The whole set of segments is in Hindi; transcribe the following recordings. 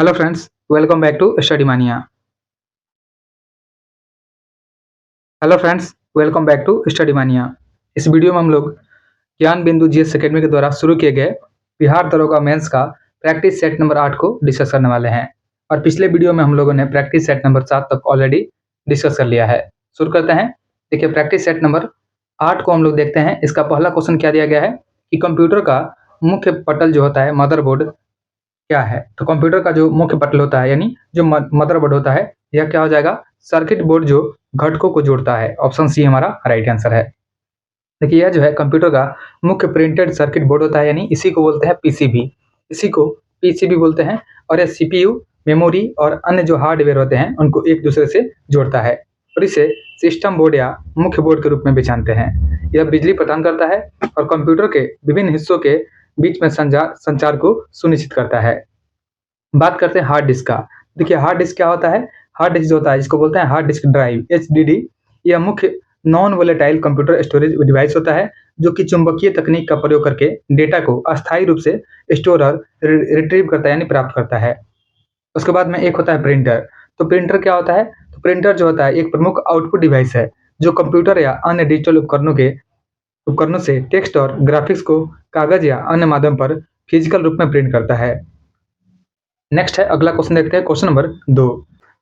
Hello friends, welcome back to study mania. Hello friends, welcome back to study mania. इस वीडियो में हम लोग ज्ञान बिंदु जीएस एकेडमी के द्वारा शुरू किए गए बिहार दरोगा मेंस का प्रैक्टिस सेट नंबर 8 को डिस्कस करने वाले हैं। और पिछले वीडियो में हम लोगों ने प्रैक्टिस सेट नंबर 7 तक ऑलरेडी डिस्कस कर लिया है। शुरू करते हैं। देखिए, प्रैक्टिस सेट नंबर 8 को हम लोग देखते हैं। इसका पहला क्वेश्चन क्या दिया गया है कि कंप्यूटर का मुख्य पटल जो होता है, मदरबोर्ड क्या है। तो कंप्यूटर का जो मुख्य पटल होता है, यानी जो मदरबोर्ड होता है, यह क्या हो जाएगा? सर्किट बोर्ड जो घटकों को जोड़ता है। ऑप्शन सी हमारा राइट आंसर है। देखिए, यह जो है कंप्यूटर का मुख्य प्रिंटेड सर्किट बोर्ड होता है, यानी इसी को बोलते हैं पीसीबी। इसी को पीसीबी बोलते हैं। और यह सीपीयू, मेमोरी और अन्य जो हार्डवेयर होते हैं उनको एक दूसरे से जोड़ता है, और इसे सिस्टम बोर्ड या मुख्य बोर्ड के रूप में भी जानते हैं। यह बिजली प्रदान करता है और कंप्यूटर के विभिन्न हिस्सों के बीच में संचार को सुनिश्चित करता है। बात करते हैं हार्ड डिस्क का। देखिए, हार्ड डिस्क क्या होता है? हार्ड डिस्क जो होता है, जिसको बोलते हैं हार्ड डिस्क ड्राइव, एचडीडी, यह मुख्य non volatile computer storage device होता है जो कि चुंबकीय तकनीक का प्रयोग करके डेटा को अस्थायी रूप से स्टोर और रिट्रीव करता है, यानी प्राप्त करता है। उसके बाद में एक होता है प्रिंटर। तो प्रिंटर क्या होता है? तो प्रिंटर जो होता है एक प्रमुख आउटपुट डिवाइस है जो कंप्यूटर या अन्य डिजिटल उपकरणों से टेक्स्ट और ग्राफिक्स को कागज या अन्य माध्यम पर फिजिकल रूप में प्रिंट करता है। नेक्स्ट है, अगला क्वेश्चन देखते हैं, क्वेश्चन नंबर 2।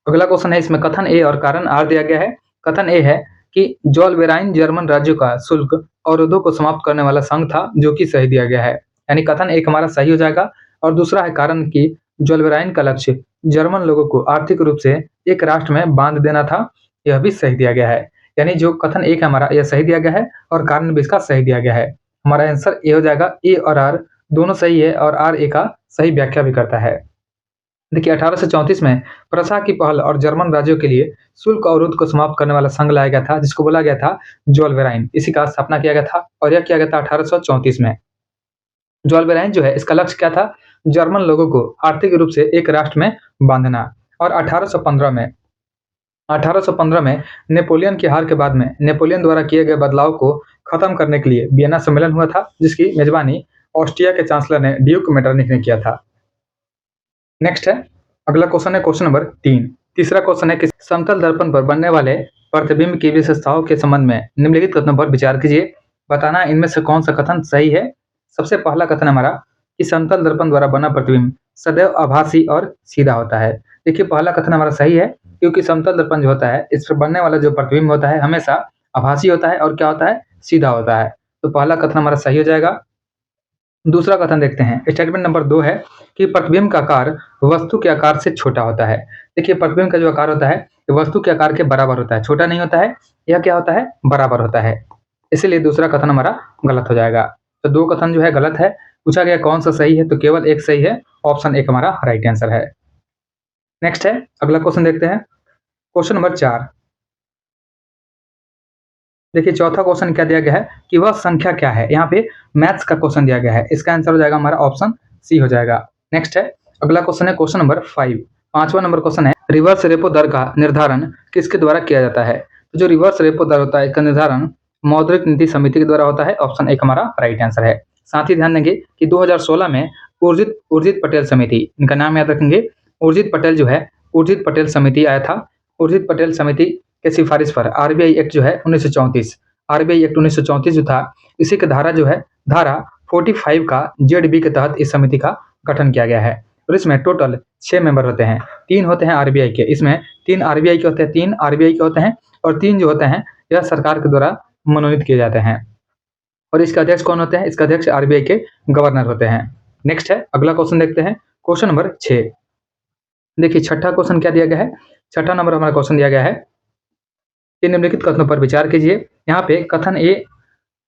अगला क्वेश्चन है, इसमें कथन ए और कारण आर दिया गया है। कथन ए है कि जोलवेराइन जर्मन राज्यों का शुल्क अवरोधों को समाप्त करने वाला संघ था, जो कि सही दिया गया है। यानी कथन एक हमारा सही हो जाएगा। और दूसरा है कारण कि जोलवेराइन का लक्ष्य जर्मन लोगों को आर्थिक रूप से एक राष्ट्र में बांध देना था, यह भी सही दिया गया है। यानी जो कथन एक है हमारा, यह सही दिया गया है और कारण भी इसका सही दिया गया है। हमारा आंसर ए हो जाएगा। ए और आर दोनों सही है और आर ए का सही व्याख्या भी करता है। देखिए, 1834 में प्रशा की पहल और जर्मन राज्यों के लिए शुल्क अवरोध को समाप्त करने वाला संघ लाया गया था, जिसको बोला गया था जोलवेराइन। इसी का स्थापना किया गया था और यह किया गया था 1834 में। जोलवेराइन जो है, इसका लक्ष्य क्या था? जर्मन लोगों को आर्थिक रूप से एक राष्ट्र में बांधना। और 1815 में नेपोलियन की हार के बाद में नेपोलियन द्वारा किए गए बदलाव को खत्म करने के लिए वियना सम्मेलन हुआ था, जिसकी मेजबानी ऑस्ट्रिया के चांसलर ने ड्यूक मेटरनिख ने किया था। नेक्स्ट है, अगला क्वेश्चन है क्वेश्चन नंबर 3। तीसरा क्वेश्चन है कि समतल दर्पण पर बनने वाले प्रतिबिंब की विशेषताओं के संबंध में निम्नलिखित कथनों पर विचार कीजिए। बताना इनमें से कौन सा कथन सही है। सबसे पहला कथन हमारा कि समतल दर्पण द्वारा बना प्रतिबिंब सदैव आभासी और सीधा होता है। देखिए, पहला कथन हमारा सही है, क्योंकि समतल दर्पण जो होता है, इस पर बनने वाला जो प्रतिबिंब होता है हमेशा आभासी होता है और क्या होता है? सीधा होता है। तो पहला कथन हमारा सही हो जाएगा। दूसरा कथन देखते हैं। स्टेटमेंट नंबर 2 है कि प्रतिबिंब का आकार वस्तु के आकार से छोटा होता है। देखिए, प्रतिबिंब का जो आकार होता है ये वस्तु के आकार के बराबर होता है, छोटा नहीं होता है। यह क्या होता है? बराबर होता है। इसीलिए दूसरा कथन हमारा गलत हो जाएगा। तो दो कथन जो है गलत है। पूछा गया कौन सा सही है, तो केवल एक सही है। ऑप्शन एक हमारा राइट आंसर है। नेक्स्ट है, अगला क्वेश्चन देखते हैं, क्वेश्चन नंबर 4। देखिए, चौथा क्वेश्चन क्या दिया गया है कि वह संख्या क्या है। यहाँ पे मैथ्स का क्वेश्चन दिया गया है। इसका आंसर हो जाएगा हमारा ऑप्शन सी हो जाएगा। नेक्स्ट है, अगला क्वेश्चन है क्वेश्चन नंबर 5। पांचवा नंबर क्वेश्चन है, रिवर्स रेपो दर का निर्धारण किसके द्वारा किया जाता है। तो जो रिवर्स रेपो दर होता है, इसका निर्धारण मौद्रिक नीति समिति के द्वारा होता है। ऑप्शन एक हमारा राइट आंसर है। साथ ही ध्यान देंगे कि 2016 में उर्जित पटेल समिति, इनका नाम याद रखेंगे। उर्जित पटेल जो है, उर्जित पटेल समिति आया था। उर्जित पटेल समिति के सिफारिश पर आरबीआई एक्ट जो है 1934, आरबीआई एक्ट 1934 जो था, इसी के धारा जो है धारा 45 का जेड बी के तहत इस समिति का गठन किया गया है। और इसमें टोटल 6 मेंबर होते हैं। 3 होते हैं आरबीआई के, इसमें 3 आरबीआई के होते हैं, 3 आरबीआई के होते हैं और 3 जो होते हैं यह सरकार के द्वारा मनोनीत किए जाते हैं। और इसके अध्यक्ष कौन होते हैं? इसका अध्यक्ष आरबीआई के गवर्नर होते हैं। नेक्स्ट है, अगला क्वेश्चन देखते हैं, क्वेश्चन नंबर 6। देखिए, छठा क्वेश्चन क्या दिया गया है? छठा नंबर हमारा क्वेश्चन दिया गया है कि निम्नलिखित कथनों पर विचार कीजिए। यहाँ पे कथन ए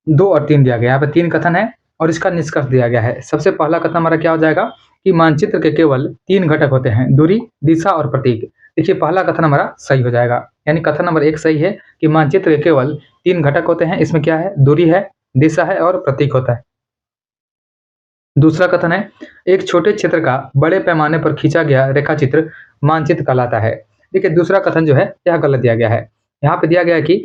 2 और 3 दिया गया है। यहाँ पे 3 कथन है और इसका निष्कर्ष दिया गया है। सबसे पहला कथन हमारा क्या हो जाएगा कि मानचित्र के केवल 3 घटक होते हैं, दूरी, दिशा और प्रतीक। देखिए, पहला कथन हमारा सही हो जाएगा। यानी कथन नंबर 1 सही है कि मानचित्र के केवल 3 घटक होते हैं। इसमें क्या है? दूरी है, दिशा है और प्रतीक होता है। दूसरा कथन है, एक छोटे क्षेत्र का बड़े पैमाने पर खींचा गया रेखाचित्र मानचित्र कहलाता है। देखिए, दूसरा कथन जो है यह गलत दिया गया है। यहाँ पे दिया गया है कि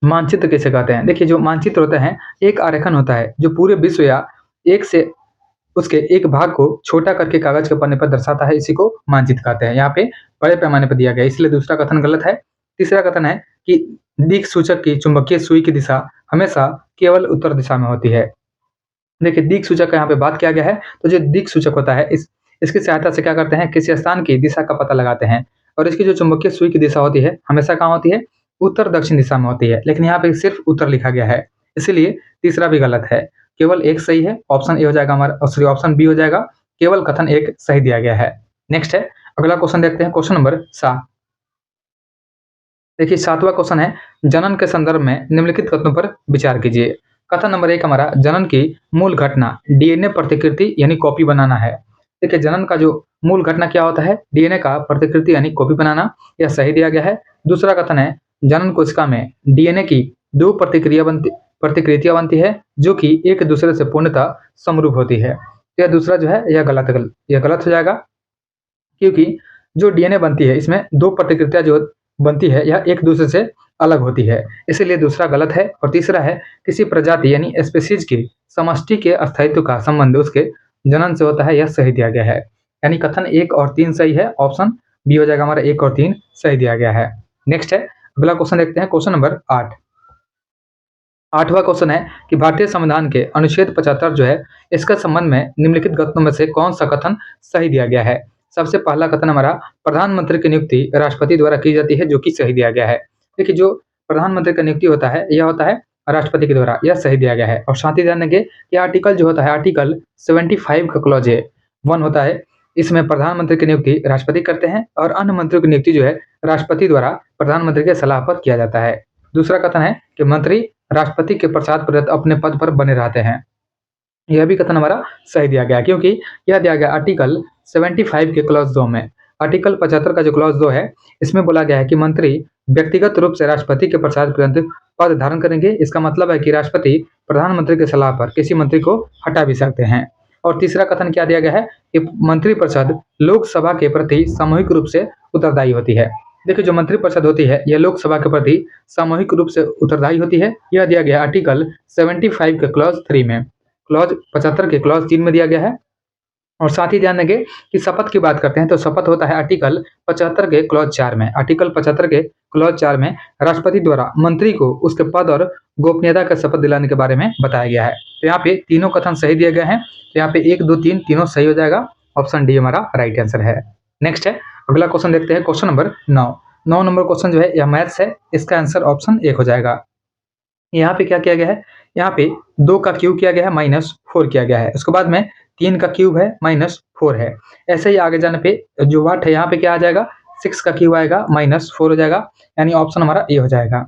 मानचित्र किसे कहते हैं। देखिए, जो मानचित्र होता है एक आरेखन होता है जो पूरे विश्व या एक से उसके एक भाग को छोटा करके कागज के पन्ने पर दर्शाता है, इसी को मानचित्र कहते हैं। यहाँ पे बड़े पैमाने पर दिया गया है, इसलिए दूसरा कथन गलत है। तीसरा कथन है कि दिक् सूचक की चुंबकीय सुई की दिशा हमेशा केवल उत्तर दिशा में होती है। देखिए दिक् सूचक का यहाँ पे बात किया गया है, तो जो दिक् सूचक होता है इसकी सहायता से क्या करते हैं, किसी स्थान की दिशा का पता लगाते हैं। और इसकी जो चुंबकीय सुई की दिशा होती है हमेशा कहाँ होती है, उत्तर दक्षिण दिशा में होती है, लेकिन यहाँ पे सिर्फ उत्तर लिखा गया है, इसीलिए तीसरा भी गलत है। केवल एक सही है, ऑप्शन ए हो जाएगा हमारा, सॉरी ऑप्शन बी हो जाएगा, केवल कथन एक सही दिया गया है। नेक्स्ट है, अगला क्वेश्चन देखते हैं, क्वेश्चन नंबर 7। देखिए 7वां क्वेश्चन है, जनन के संदर्भ में निम्नलिखित कथनों पर विचार कीजिए। कथन नंबर 1 हमारा, जनन की मूल घटना डीएनए प्रतिकृति यानी कॉपी बनाना है। देखिए जनन का जो मूल घटना क्या होता है, डीएनए का प्रतिकृति यानी कॉपी बनाना, यह सही दिया गया है। दूसरा कथन है, जनन कोशिका में डीएनए की दो प्रतिकृतियां बनती है जो कि एक दूसरे से पूर्णतः समरूप होती है। यह दूसरा जो है यह गलत हो जाएगा, क्योंकि जो डीएनए बनती है इसमें दो प्रतिकृतियां जो बनती है यह एक दूसरे से अलग होती है, इसीलिए दूसरा गलत है। और तीसरा है, किसी प्रजाति यानी स्पीशीज की समष्टि के अस्थायित्व का संबंध उसके जनन से होता है, यह सही दिया गया है। यानी कथन 1 और 3 सही है, ऑप्शन बी हो जाएगा हमारा, 1 और 3 सही दिया गया है। नेक्स्ट है, अगला क्वेश्चन देखते हैं, क्वेश्चन नंबर 8। 8वां क्वेश्चन है कि भारतीय संविधान के अनुच्छेद 75 जो है इसका संबंध में निम्नलिखित कथनों में से कौन सा कथन सही दिया गया है। सबसे पहला कथन हमारा, प्रधानमंत्री की नियुक्ति राष्ट्रपति द्वारा की जाती है, जो कि सही दिया गया है। देखिए जो प्रधानमंत्री का नियुक्ति होता है यह होता है राष्ट्रपति के द्वारा, यह सही दिया गया है। और साथ ही ध्यान देंगे कि आर्टिकल जो होता है, आर्टिकल 75 का क्लॉज 1 होता है, इसमें प्रधानमंत्री की नियुक्ति राष्ट्रपति करते हैं और अन्य मंत्रियों की नियुक्ति जो है राष्ट्रपति द्वारा प्रधानमंत्री के सलाह पर किया जाता है। दूसरा कथन है कि मंत्री राष्ट्रपति के पश्चात पर्यंत अपने पद पर बने रहते हैं, यह भी कथन हमारा सही दिया गया, क्योंकि यह दिया गया आर्टिकल 75 के क्लॉज 2 में। आर्टिकल 75 का जो क्लॉज 2 है इसमें बोला गया है कि मंत्री व्यक्तिगत रूप से राष्ट्रपति के पश्चात पर्यंत पद धारण करेंगे। इसका मतलब है कि राष्ट्रपति प्रधानमंत्री के सलाह पर किसी मंत्री को हटा भी सकते हैं। और तीसरा कथन क्या दिया गया है कि मंत्रिपरिषद लोकसभा के प्रति सामूहिक रूप से उत्तरदायी होती है। देखिए जो मंत्रिपरिषद होती है यह लोकसभा के प्रति सामूहिक रूप से उत्तरदायी होती है, यह दिया गया आर्टिकल 75 के क्लॉज 3 में। क्लॉज 75 के क्लॉज 3 में दिया गया है। और साथ ही ध्यान देंगे कि शपथ की बात करते हैं तो शपथ होता है आर्टिकल 75 के क्लॉज 4 में। आर्टिकल 75 के क्लॉज 4 में राष्ट्रपति द्वारा मंत्री को उसके पद और गोपनीयता का शपथ दिलाने के बारे में बताया गया है। तो यहाँ पे तीनों कथन सही दिए गए हैं, तो यहाँ पे 1 2 3 तीनों सही हो जाएगा, ऑप्शन डी हमारा राइट आंसर है। नेक्स्ट है, अगला क्वेश्चन देखते हैं, क्वेश्चन नंबर 9 नंबर क्वेश्चन जो है यह मैथ्स है, इसका आंसर ऑप्शन 1 हो जाएगा। यहाँ पे क्या किया गया है, यहाँ पे 2 का क्यूब किया गया है, -4 किया गया है। उसके बाद में 3 का क्यूब है, -4 है। ऐसे ही आगे जाने पे जो वाट है यहाँ पे क्या आ जाएगा, 6 का क्यूब आएगा, -4 हो जाएगा, यानी ऑप्शन हमारा ए हो जाएगा।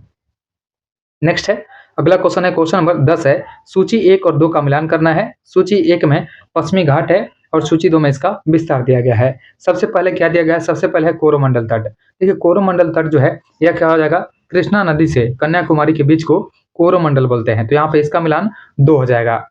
नेक्स्ट है, अगला क्वेश्चन है, क्वेश्चन नंबर 10 है, सूची 1 और 2 का मिलान करना है। सूची 1 में पश्चिमी घाट है और सूची 2 में इसका विस्तार दिया गया है। सबसे पहले क्या दिया गया है, सबसे पहले है कोरोमंडल तट। देखिए कोरोमंडल तट जो है यह क्या हो जाएगा, कृष्णा नदी से कन्याकुमारी के बीच को कोरोमंडल बोलते हैं, तो यहाँ पे इसका मिलान 2 हो जाएगा।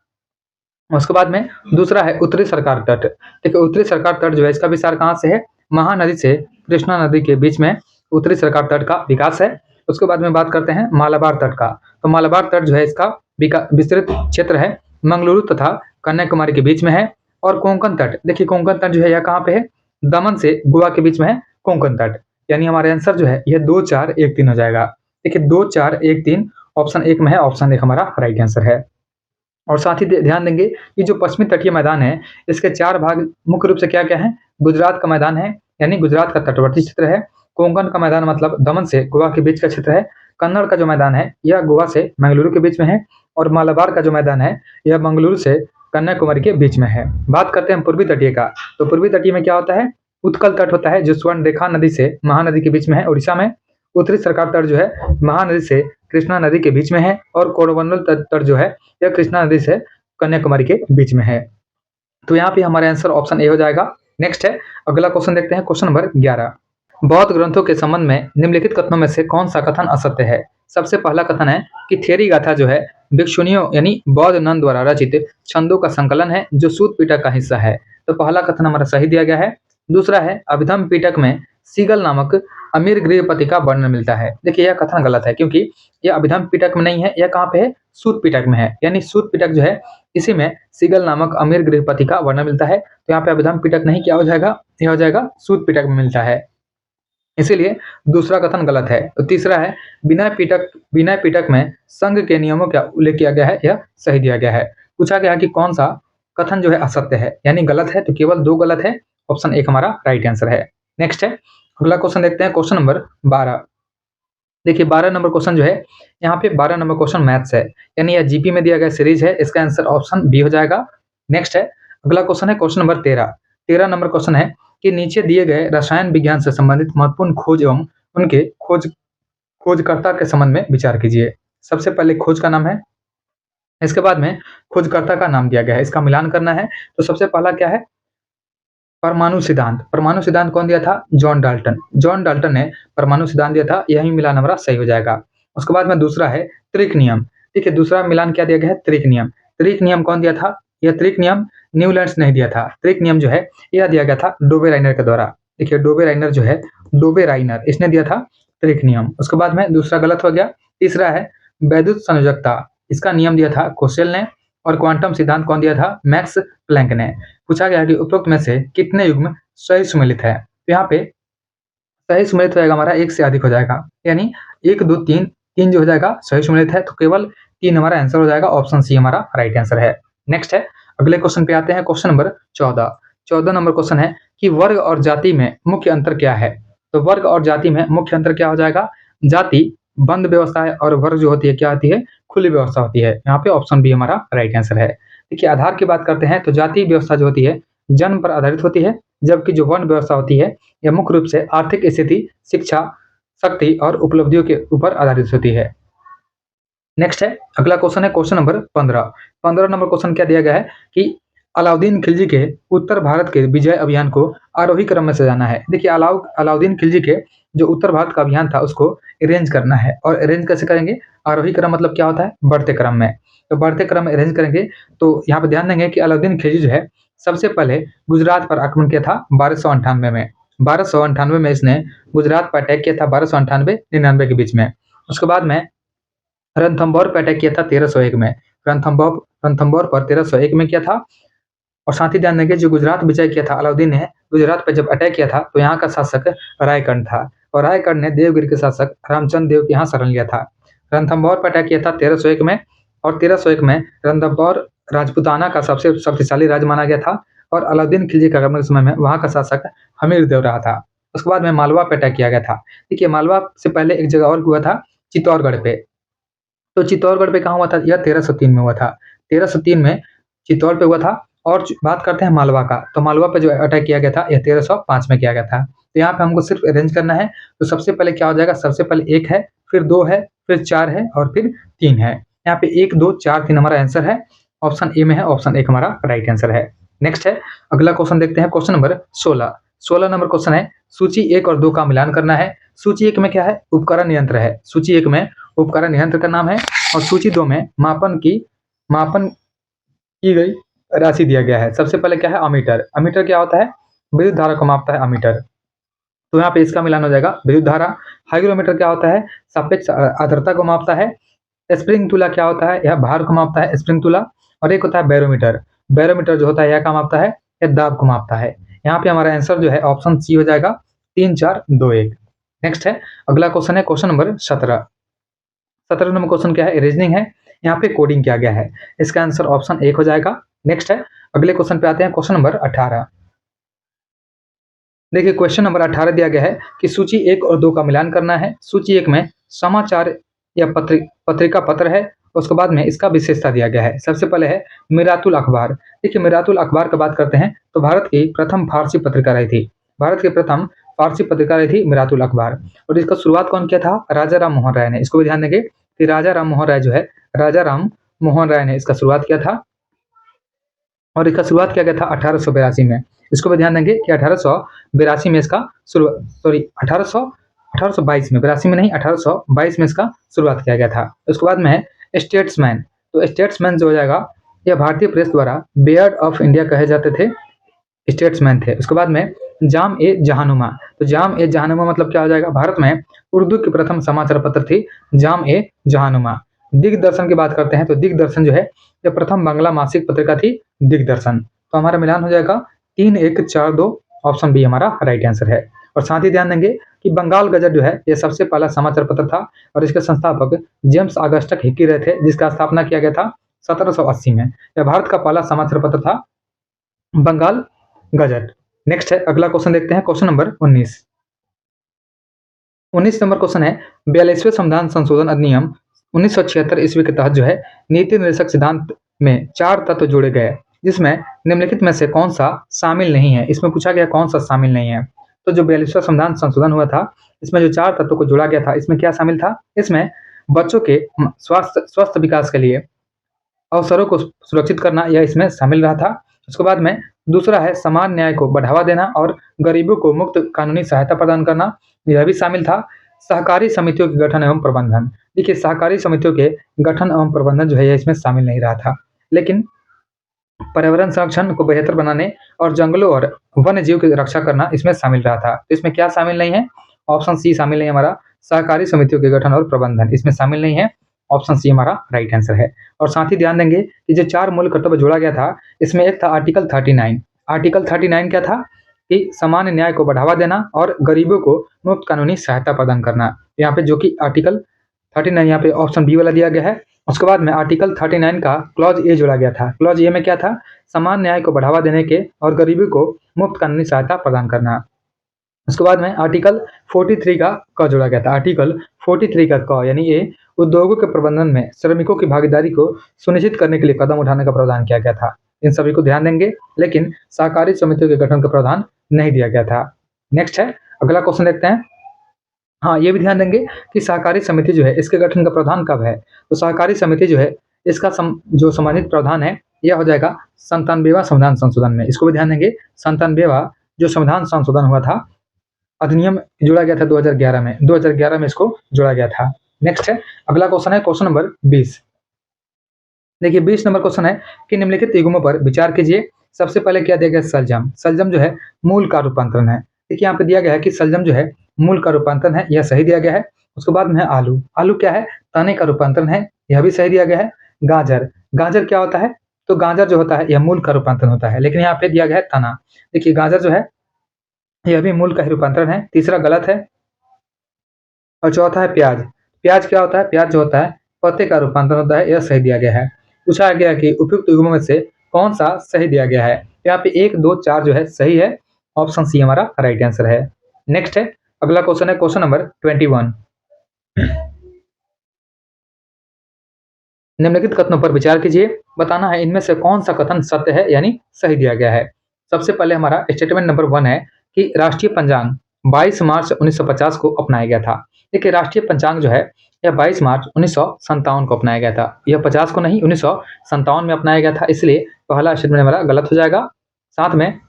उसके बाद में दूसरा है उत्तरी सरकार तट। देखिए उत्तरी सरकार तट जो है इसका विस्तार कहाँ से है, महानदी से कृष्णा नदी के बीच में उत्तरी सरकार तट का विकास है। उसके बाद में बात करते हैं मालाबार तट का, तो मालाबार तट जो है इसका विस्तृत क्षेत्र है, मंगलुरु तथा कन्याकुमारी के बीच में है। और कोंकण तट, देखिए कोंकण तट जो है यह कहाँ पे है, दमन से गोवा के बीच में है कोंकण तट, यानी हमारे आंसर जो है यह 2 4 1 3 हो जाएगा। देखिए 2 4 1 3 ऑप्शन 1 में है, ऑप्शन 1 हमारा राइट आंसर है। और साथ ही ध्यान देंगे कि जो पश्चिमी तटीय मैदान है इसके 4 भाग मुख्य रूप से क्या क्या है, गुजरात का मैदान है, यानी गुजरात का तटवर्ती क्षेत्र है। कोंकण का मैदान मतलब दमन से गोवा के बीच का क्षेत्र है। कन्नड़ का जो मैदान है यह गोवा से मंगलुरु के बीच में है। और मालाबार का जो मैदान है यह मंगलुरु से कन्याकुमारी के बीच में है। बात करते हैं पूर्वी तटीय का, तो पूर्वी तटीय में क्या होता है, उत्कल तट होता है जो स्वर्ण रेखा नदी से महानदी के बीच में है उड़ीसा में। उत्तरी सरकार तट जो है महानदी से कृष्णा नदी के बीच में है। और कोरोमंडल तट जो है यह कृष्णा नदी से कन्याकुमारी के बीच में है। तो यहाँ पे हमारा आंसर ऑप्शन ए हो जाएगा। नेक्स्ट है, अगला क्वेश्चन देखते हैं, क्वेश्चन नंबर 11। बौद्ध ग्रंथों के संबंध में निम्नलिखित कथनों में से कौन सा कथन असत्य है। सबसे पहला कथन है कि थेरी गाथा जो है भिक्षुनियों यानी बौद्ध नन द्वारा रचित छंदों का संकलन है जो सूत पीटक का हिस्सा है, तो पहला कथन हमारा सही दिया गया है। दूसरा है अभिधम पीटक में सीगल नामक अमीर गृहपति का वर्णन मिलता है। देखिए यह कथन गलत है क्योंकि यह अभिधम पिटक में नहीं है, यह कहाँ पे है? सूत पिटक में है। यानी सूत पिटक जो है इसी में सीगल नामक अमीर गृहपति का वर्णन मिलता है। तो यहाँ पे अभिधम पिटक नहीं, क्या हो जाएगा? यह हो जाएगा सूत पिटक में मिलता है, इसीलिए दूसरा कथन गलत है। तो तीसरा है विनय पिटक में संघ के नियमों का उल्लेख किया गया है, यह सही दिया गया है। पूछा गया कि कौन सा कथन जो है असत्य है, यानी गलत है, तो केवल 2 गलत है। ऑप्शन 1 हमारा राइट आंसर है। नेक्स्ट है, अगला क्वेश्चन देखते हैं, क्वेश्चन नंबर 12। देखिए 12 नंबर क्वेश्चन जो है, यहाँ पे 12 नंबर क्वेश्चन मैथ्स है, यानी यह जीपी में दिया गया सीरीज है, इसका आंसर ऑप्शन बी हो जाएगा। नेक्स्ट है, अगला क्वेश्चन है क्वेश्चन नंबर 13। 13 नंबर क्वेश्चन है कि नीचे दिए गए रसायन विज्ञान से संबंधित महत्वपूर्ण खोज एवं उनके खोजकर्ता के संबंध में विचार कीजिए। सबसे पहले खोज का नाम है, इसके बाद में खोजकर्ता का नाम दिया गया है, इसका मिलान करना है। तो सबसे पहला क्या है? परमाणु सिद्धांत। परमाणु सिद्धांत कौन दिया था? John Dalton. जॉन डाल्टन ने परमाणु सिद्धांत दिया था, यही मिलान हमारा सही हो जाएगा। उसके बाद में दूसरा है त्रिक नियम। देखिए दूसरा मिलान क्या दिया गया है? त्रिक नियम। त्रिक नियम कौन दिया था? यह त्रिक नियम न्यूलैंड्स नहीं दिया था। त्रिक नियम जो है यह दिया गया था डोबे राइनर के द्वारा। देखिए डोबे राइनर जो है, डोबे राइनर इसने दिया था त्रिक नियम। उसके बाद में दूसरा गलत हो गया। तीसरा है वैद्युत संयोजकता, इसका नियम दिया था कोसेल ने, और क्वांटम सिद्धांत कौन दिया था? मैक्स प्लैंक ने। पूछा गया कि उपरोक्त में से कितने युग्म सही सुमेलित है? तो यहाँ पे सही सुमेलित हो जाएगा हमारा 1 से अधिक हो जाएगा, यानी 1 2 3 3 जो हो जाएगा सही सुमेलित है, तो केवल 3 हमारा आंसर हो जाएगा। ऑप्शन सी हमारा राइट आंसर है। नेक्स्ट है, अगले क्वेश्चन पे आते हैं, क्वेश्चन नंबर 14। 14 नंबर क्वेश्चन है कि वर्ग और जाति में मुख्य अंतर क्या है? तो वर्ग और जाति में मुख्य अंतर क्या हो जाएगा? जाति बंद व्यवस्था है और वर्ग जो होती है क्या होती है? खुली व्यवस्था होती है। यहाँ पे ऑप्शन बी हमारा राइट आंसर है। देखिए आधार की बात करते हैं तो जाति व्यवस्था जो होती है जन्म पर आधारित होती है, जबकि जो वर्ण व्यवस्था होती है यह मुख्य रूप से आर्थिक स्थिति, शिक्षा, शक्ति और उपलब्धियों के ऊपर आधारित होती है। नेक्स्ट है, अगला क्वेश्चन है क्वेश्चन नंबर 15। 15 नंबर क्वेश्चन क्या दिया गया है कि अलाउद्दीन खिलजी के उत्तर भारत के विजय अभियान को आरोही क्रम में सजाना है। देखिए अलाउद्दीन खिलजी के जो उत्तर भारत का अभियान था उसको अरेंज करना है, और अरेंज कैसे करेंगे? आरोही क्रम मतलब क्या होता है? बढ़ते क्रम में। तो बढ़ते क्रम में अरेंज करेंगे। तो यहाँ पे ध्यान देंगे कि अलाउद्दीन खिलजी जो है सबसे पहले गुजरात पर आक्रमण किया था 1298 में। 1298 में इसने गुजरात पर अटैक किया था, 1298-99 के बीच में। उसके बाद में रणथंभौर पर अटैक किया था 1301 में। रणथंभौर पर 1301 में किया था। और साथ ही ध्यान देंगे जो गुजरात विजय किया था अलाउद्दीन ने, गुजरात पर जब अटैक किया था तो यहाँ का शासक रायकर्ण था, और रायकर्ण ने देवगिरी के शासक रामचंद्र देव के यहाँ शरण लिया था। रणथंभौर पर अटैक किया था 1301 में, और 1301 में रणथंभौर राजपूताना का सबसे शक्तिशाली राज्य माना गया था, और अलाउद्दीन खिलजी के आगमन के समय में वहाँ का शासक हमीर देव रहा था। उसके बाद में मालवा पर अटैक किया गया था। देखिए मालवा से पहले एक जगह और हुआ था, चित्तौड़गढ़ पे। तो चित्तौड़गढ़ पे कहाँ हुआ था? यह 1303 में हुआ था। 1303 में चित्तौड़ पे हुआ था। और बात करते हैं मालवा का, तो मालवा पे जो अटैक किया गया था यह 1305 में किया गया था। तो यहाँ पे हमको सिर्फ अरेंज करना है। तो सबसे पहले क्या हो जाएगा? सबसे पहले 1 है, फिर 2 है, फिर 4 है, और फिर 3 है। यहाँ पे 1 2 4 3 हमारा आंसर है, ऑप्शन ए में है, ऑप्शन 1 हमारा राइट आंसर है। नेक्स्ट है, अगला क्वेश्चन देखते हैं, क्वेश्चन नंबर 16। 16 नंबर क्वेश्चन है सूची 1 और 2 का मिलान करना है। सूची 1 में क्या है? उपकरण यंत्र है। सूची 1 में उपकरण यंत्र का नाम है, और सूची 2 में मापन की गई राशि दिया गया है। सबसे पहले क्या है? अमीटर। अमीटर क्या होता है? विद्युत धारा को मापता है अमीटर। तो यहाँ पे इसका मिलान हो जाएगा विद्युत धारा। हाइग्रोमीटर क्या होता है? सापेक्ष आर्द्रता को मापता है। स्प्रिंग तुला क्या होता है? यह भार को मापता है, स्प्रिंग तुला। और एक होता है बैरोमीटर। बैरोमीटर जो होता है यह क्या मापता है? यह दाब को मापता है। यहाँ पे हमारा आंसर जो है ऑप्शन सी हो जाएगा, 3 4 2 1। नेक्स्ट है, अगला क्वेश्चन है क्वेश्चन नंबर 17। 17 नंबर क्वेश्चन क्या है? रीजनिंग है। यहाँ पे कोडिंग किया गया है, इसका आंसर ऑप्शन 1 हो जाएगा। नेक्स्ट है, अगले क्वेश्चन पे आते हैं, क्वेश्चन नंबर 18। देखिए क्वेश्चन नंबर 18 दिया गया है कि सूची 1 और 2 का मिलान करना है। सूची 1 में समाचार या पत्रिका पत्र है। उसके बाद में इसका विशेषता दिया गया है। सबसे पहले है मिरातुल अखबार। देखिए मिरातुल अखबार की बात करते हैं तो भारत की प्रथम फारसी पत्रिका रही थी। भारत की प्रथम फारसी पत्रिका रही थी मिरातुल अखबार। और इसका शुरुआत कौन किया था? राजा राम मोहन राय ने। इसको भी ध्यान देंगे कि राजा राम मोहन राय जो है, राजा राम मोहन राय ने इसका शुरुआत किया था, और इसका शुरुआत किया गया था 1882 में। इसको भी ध्यान देंगे कि 1882 में इसका शुरुआत, सॉरी 1822 में, 82 में नहीं, 1822 में इसका शुरुआत किया गया था। उसके बाद में है स्टेट्समैन। तो स्टेट्समैन जो हो जाएगा यह भारतीय प्रेस द्वारा बेयर्ड ऑफ इंडिया कहे जाते थे, स्टेट्समैन थे। उसके बाद में जाम ए जहानुमा। तो जाम ए जहानुमा मतलब क्या हो जाएगा? भारत में उर्दू की प्रथम समाचार पत्र थी जाम ए जहानुमा। दिग्दर्शन की बात करते हैं तो दिग्दर्शन जो है ये प्रथम बांग्ला मासिक पत्रिका थी दिग्दर्शन। तो हमारा मिलान हो जाएगा 3-1-4-2, ऑप्शन बी हमारा राइट आंसर है। और साथ ही ध्यान देंगे कि बंगाल गजट जो है ये सबसे पहला समाचार पत्र था और इसके संस्थापक जेम्स ऑगस्टस हिकी रहे थे, जिसका स्थापना किया गया था 1780 में। यह भारत का पहला समाचार पत्र था बंगाल गजट। नेक्स्ट है, अगला क्वेश्चन देखते हैं, क्वेश्चन नंबर 19। 19 नंबर क्वेश्चन है, 42वें संविधान संशोधन अधिनियम 1976 ईस्वी के तहत जो है नीति निर्देशक सिद्धांत में 4 तत्व जोड़े गए, जिसमें निम्नलिखित में से कौन सा शामिल नहीं है? इसमें पूछा गया कौन सा शामिल नहीं है। तो जो 42वां संविधान संशोधन हुआ था, इसमें जो 4 तत्वों को जोड़ा गया था, इसमें क्या शामिल था? इसमें बच्चों के स्वस्थ विकास के लिए अवसरों को सुरक्षित करना, यह इसमें शामिल रहा था। उसके बाद में दूसरा है समान न्याय को बढ़ावा देना और गरीबों को मुफ्त कानूनी सहायता प्रदान करना, यह भी शामिल था। सहकारी समितियों के गठन एवं प्रबंधन, देखिए सहकारी समितियों के गठन एवं प्रबंधन जो है यह इसमें शामिल नहीं रहा था। लेकिन पर्यावरण संरक्षण को बेहतर बनाने और जंगलों और वन्य जीव की रक्षा करना इसमें शामिल रहा था। तो इसमें क्या शामिल नहीं है? ऑप्शन सी शामिल नहीं है हमारा, सहकारी समितियों के गठन और प्रबंधन इसमें शामिल नहीं है। ऑप्शन सी हमारा राइट आंसर है। और साथ ही ध्यान देंगे कि जो 4 मूल कर्तव्य जोड़ा गया था, इसमें एक था आर्टिकल 39। आर्टिकल 39 क्या था? कि सामान्य न्याय को बढ़ावा देना और गरीबों को मुफ्त कानूनी सहायता प्रदान करना। यहाँ पे जो कि आर्टिकल 39 यहाँ पे ऑप्शन बी वाला दिया गया है। उसके बाद में आर्टिकल 39 का क्लॉज ए जोड़ा गया था। क्लॉज ए में क्या था? समान न्याय को बढ़ावा देने के और गरीबी को मुफ्त कानूनी सहायता प्रदान करना। उसके बाद में आर्टिकल 43 का क जोड़ा गया था। आर्टिकल 43 का क यानी ये उद्योगों के प्रबंधन में श्रमिकों की भागीदारी को सुनिश्चित करने के लिए कदम उठाने का प्रावधान किया गया था। इन सभी को ध्यान देंगे, लेकिन सहकारी समितियों के गठन का प्रावधान नहीं दिया गया था। नेक्स्ट है, अगला क्वेश्चन देखते हैं। हाँ, ये भी ध्यान देंगे कि सहकारी समिति जो है इसके गठन का प्रावधान कब है? तो सहकारी समिति जो है इसका जो संबंधित प्रावधान है यह हो जाएगा 97वां संविधान संशोधन में। इसको भी ध्यान देंगे, 97वां जो संविधान संशोधन हुआ था, अधिनियम जोड़ा गया था 2011 में। 2011 में इसको जोड़ा गया था। नेक्स्ट है, अगला क्वेश्चन है क्वेश्चन नंबर 20। देखिए 20 नंबर क्वेश्चन है कि निम्नलिखित युग्मों पर विचार कीजिए। सबसे पहले क्या दिया गया? सलजम। सलजम जो है मूल का रूपांतरण है। देखिए यहाँ पे दिया गया है कि सलजम जो है मूल का रूपांतरण है, यह सही दिया गया है। उसके बाद में है आलू। आलू क्या है? तने का रूपांतरण है, यह भी सही दिया गया है। गाजर। गाजर क्या होता है? तो गाजर जो होता है यह मूल का रूपांतरण होता है, लेकिन यहाँ पे दिया गया है तना। देखिए गाजर जो है यह भी मूल का ही रूपांतरण है, तीसरा गलत है। और चौथा है प्याज। प्याज क्या होता है? प्याज जो होता है पत्ते का रूपांतरण होता है, यह सही दिया गया है। पूछा गया कि उपयुक्त युग्मों में से कौन सा सही दिया गया है? यहाँ पे 1, 2, 4 जो है सही है। ऑप्शन सी हमारा राइट आंसर है। नेक्स्ट है, अगला क्वेश्चन है क्वेश्चन नंबर 21। निम्नलिखित कथनों पर विचार कीजिए। बताना है इनमें से कौन सा कथन सत्य है यानी सही दिया गया है। सबसे पहले हमारा स्टेटमेंट नंबर 1 है कि राष्ट्रीय पंचांग 22 मार्च 1950 को अपनाया गया था। देखिए राष्ट्रीय पंचांग जो है यह 22 मार्च 1957 को अपनाया गया था। यह 50 को नहीं 1957 में अपनाया गया था, इसलिए पहला स्टेटमेंट हमारा गलत हो जाएगा। साथ में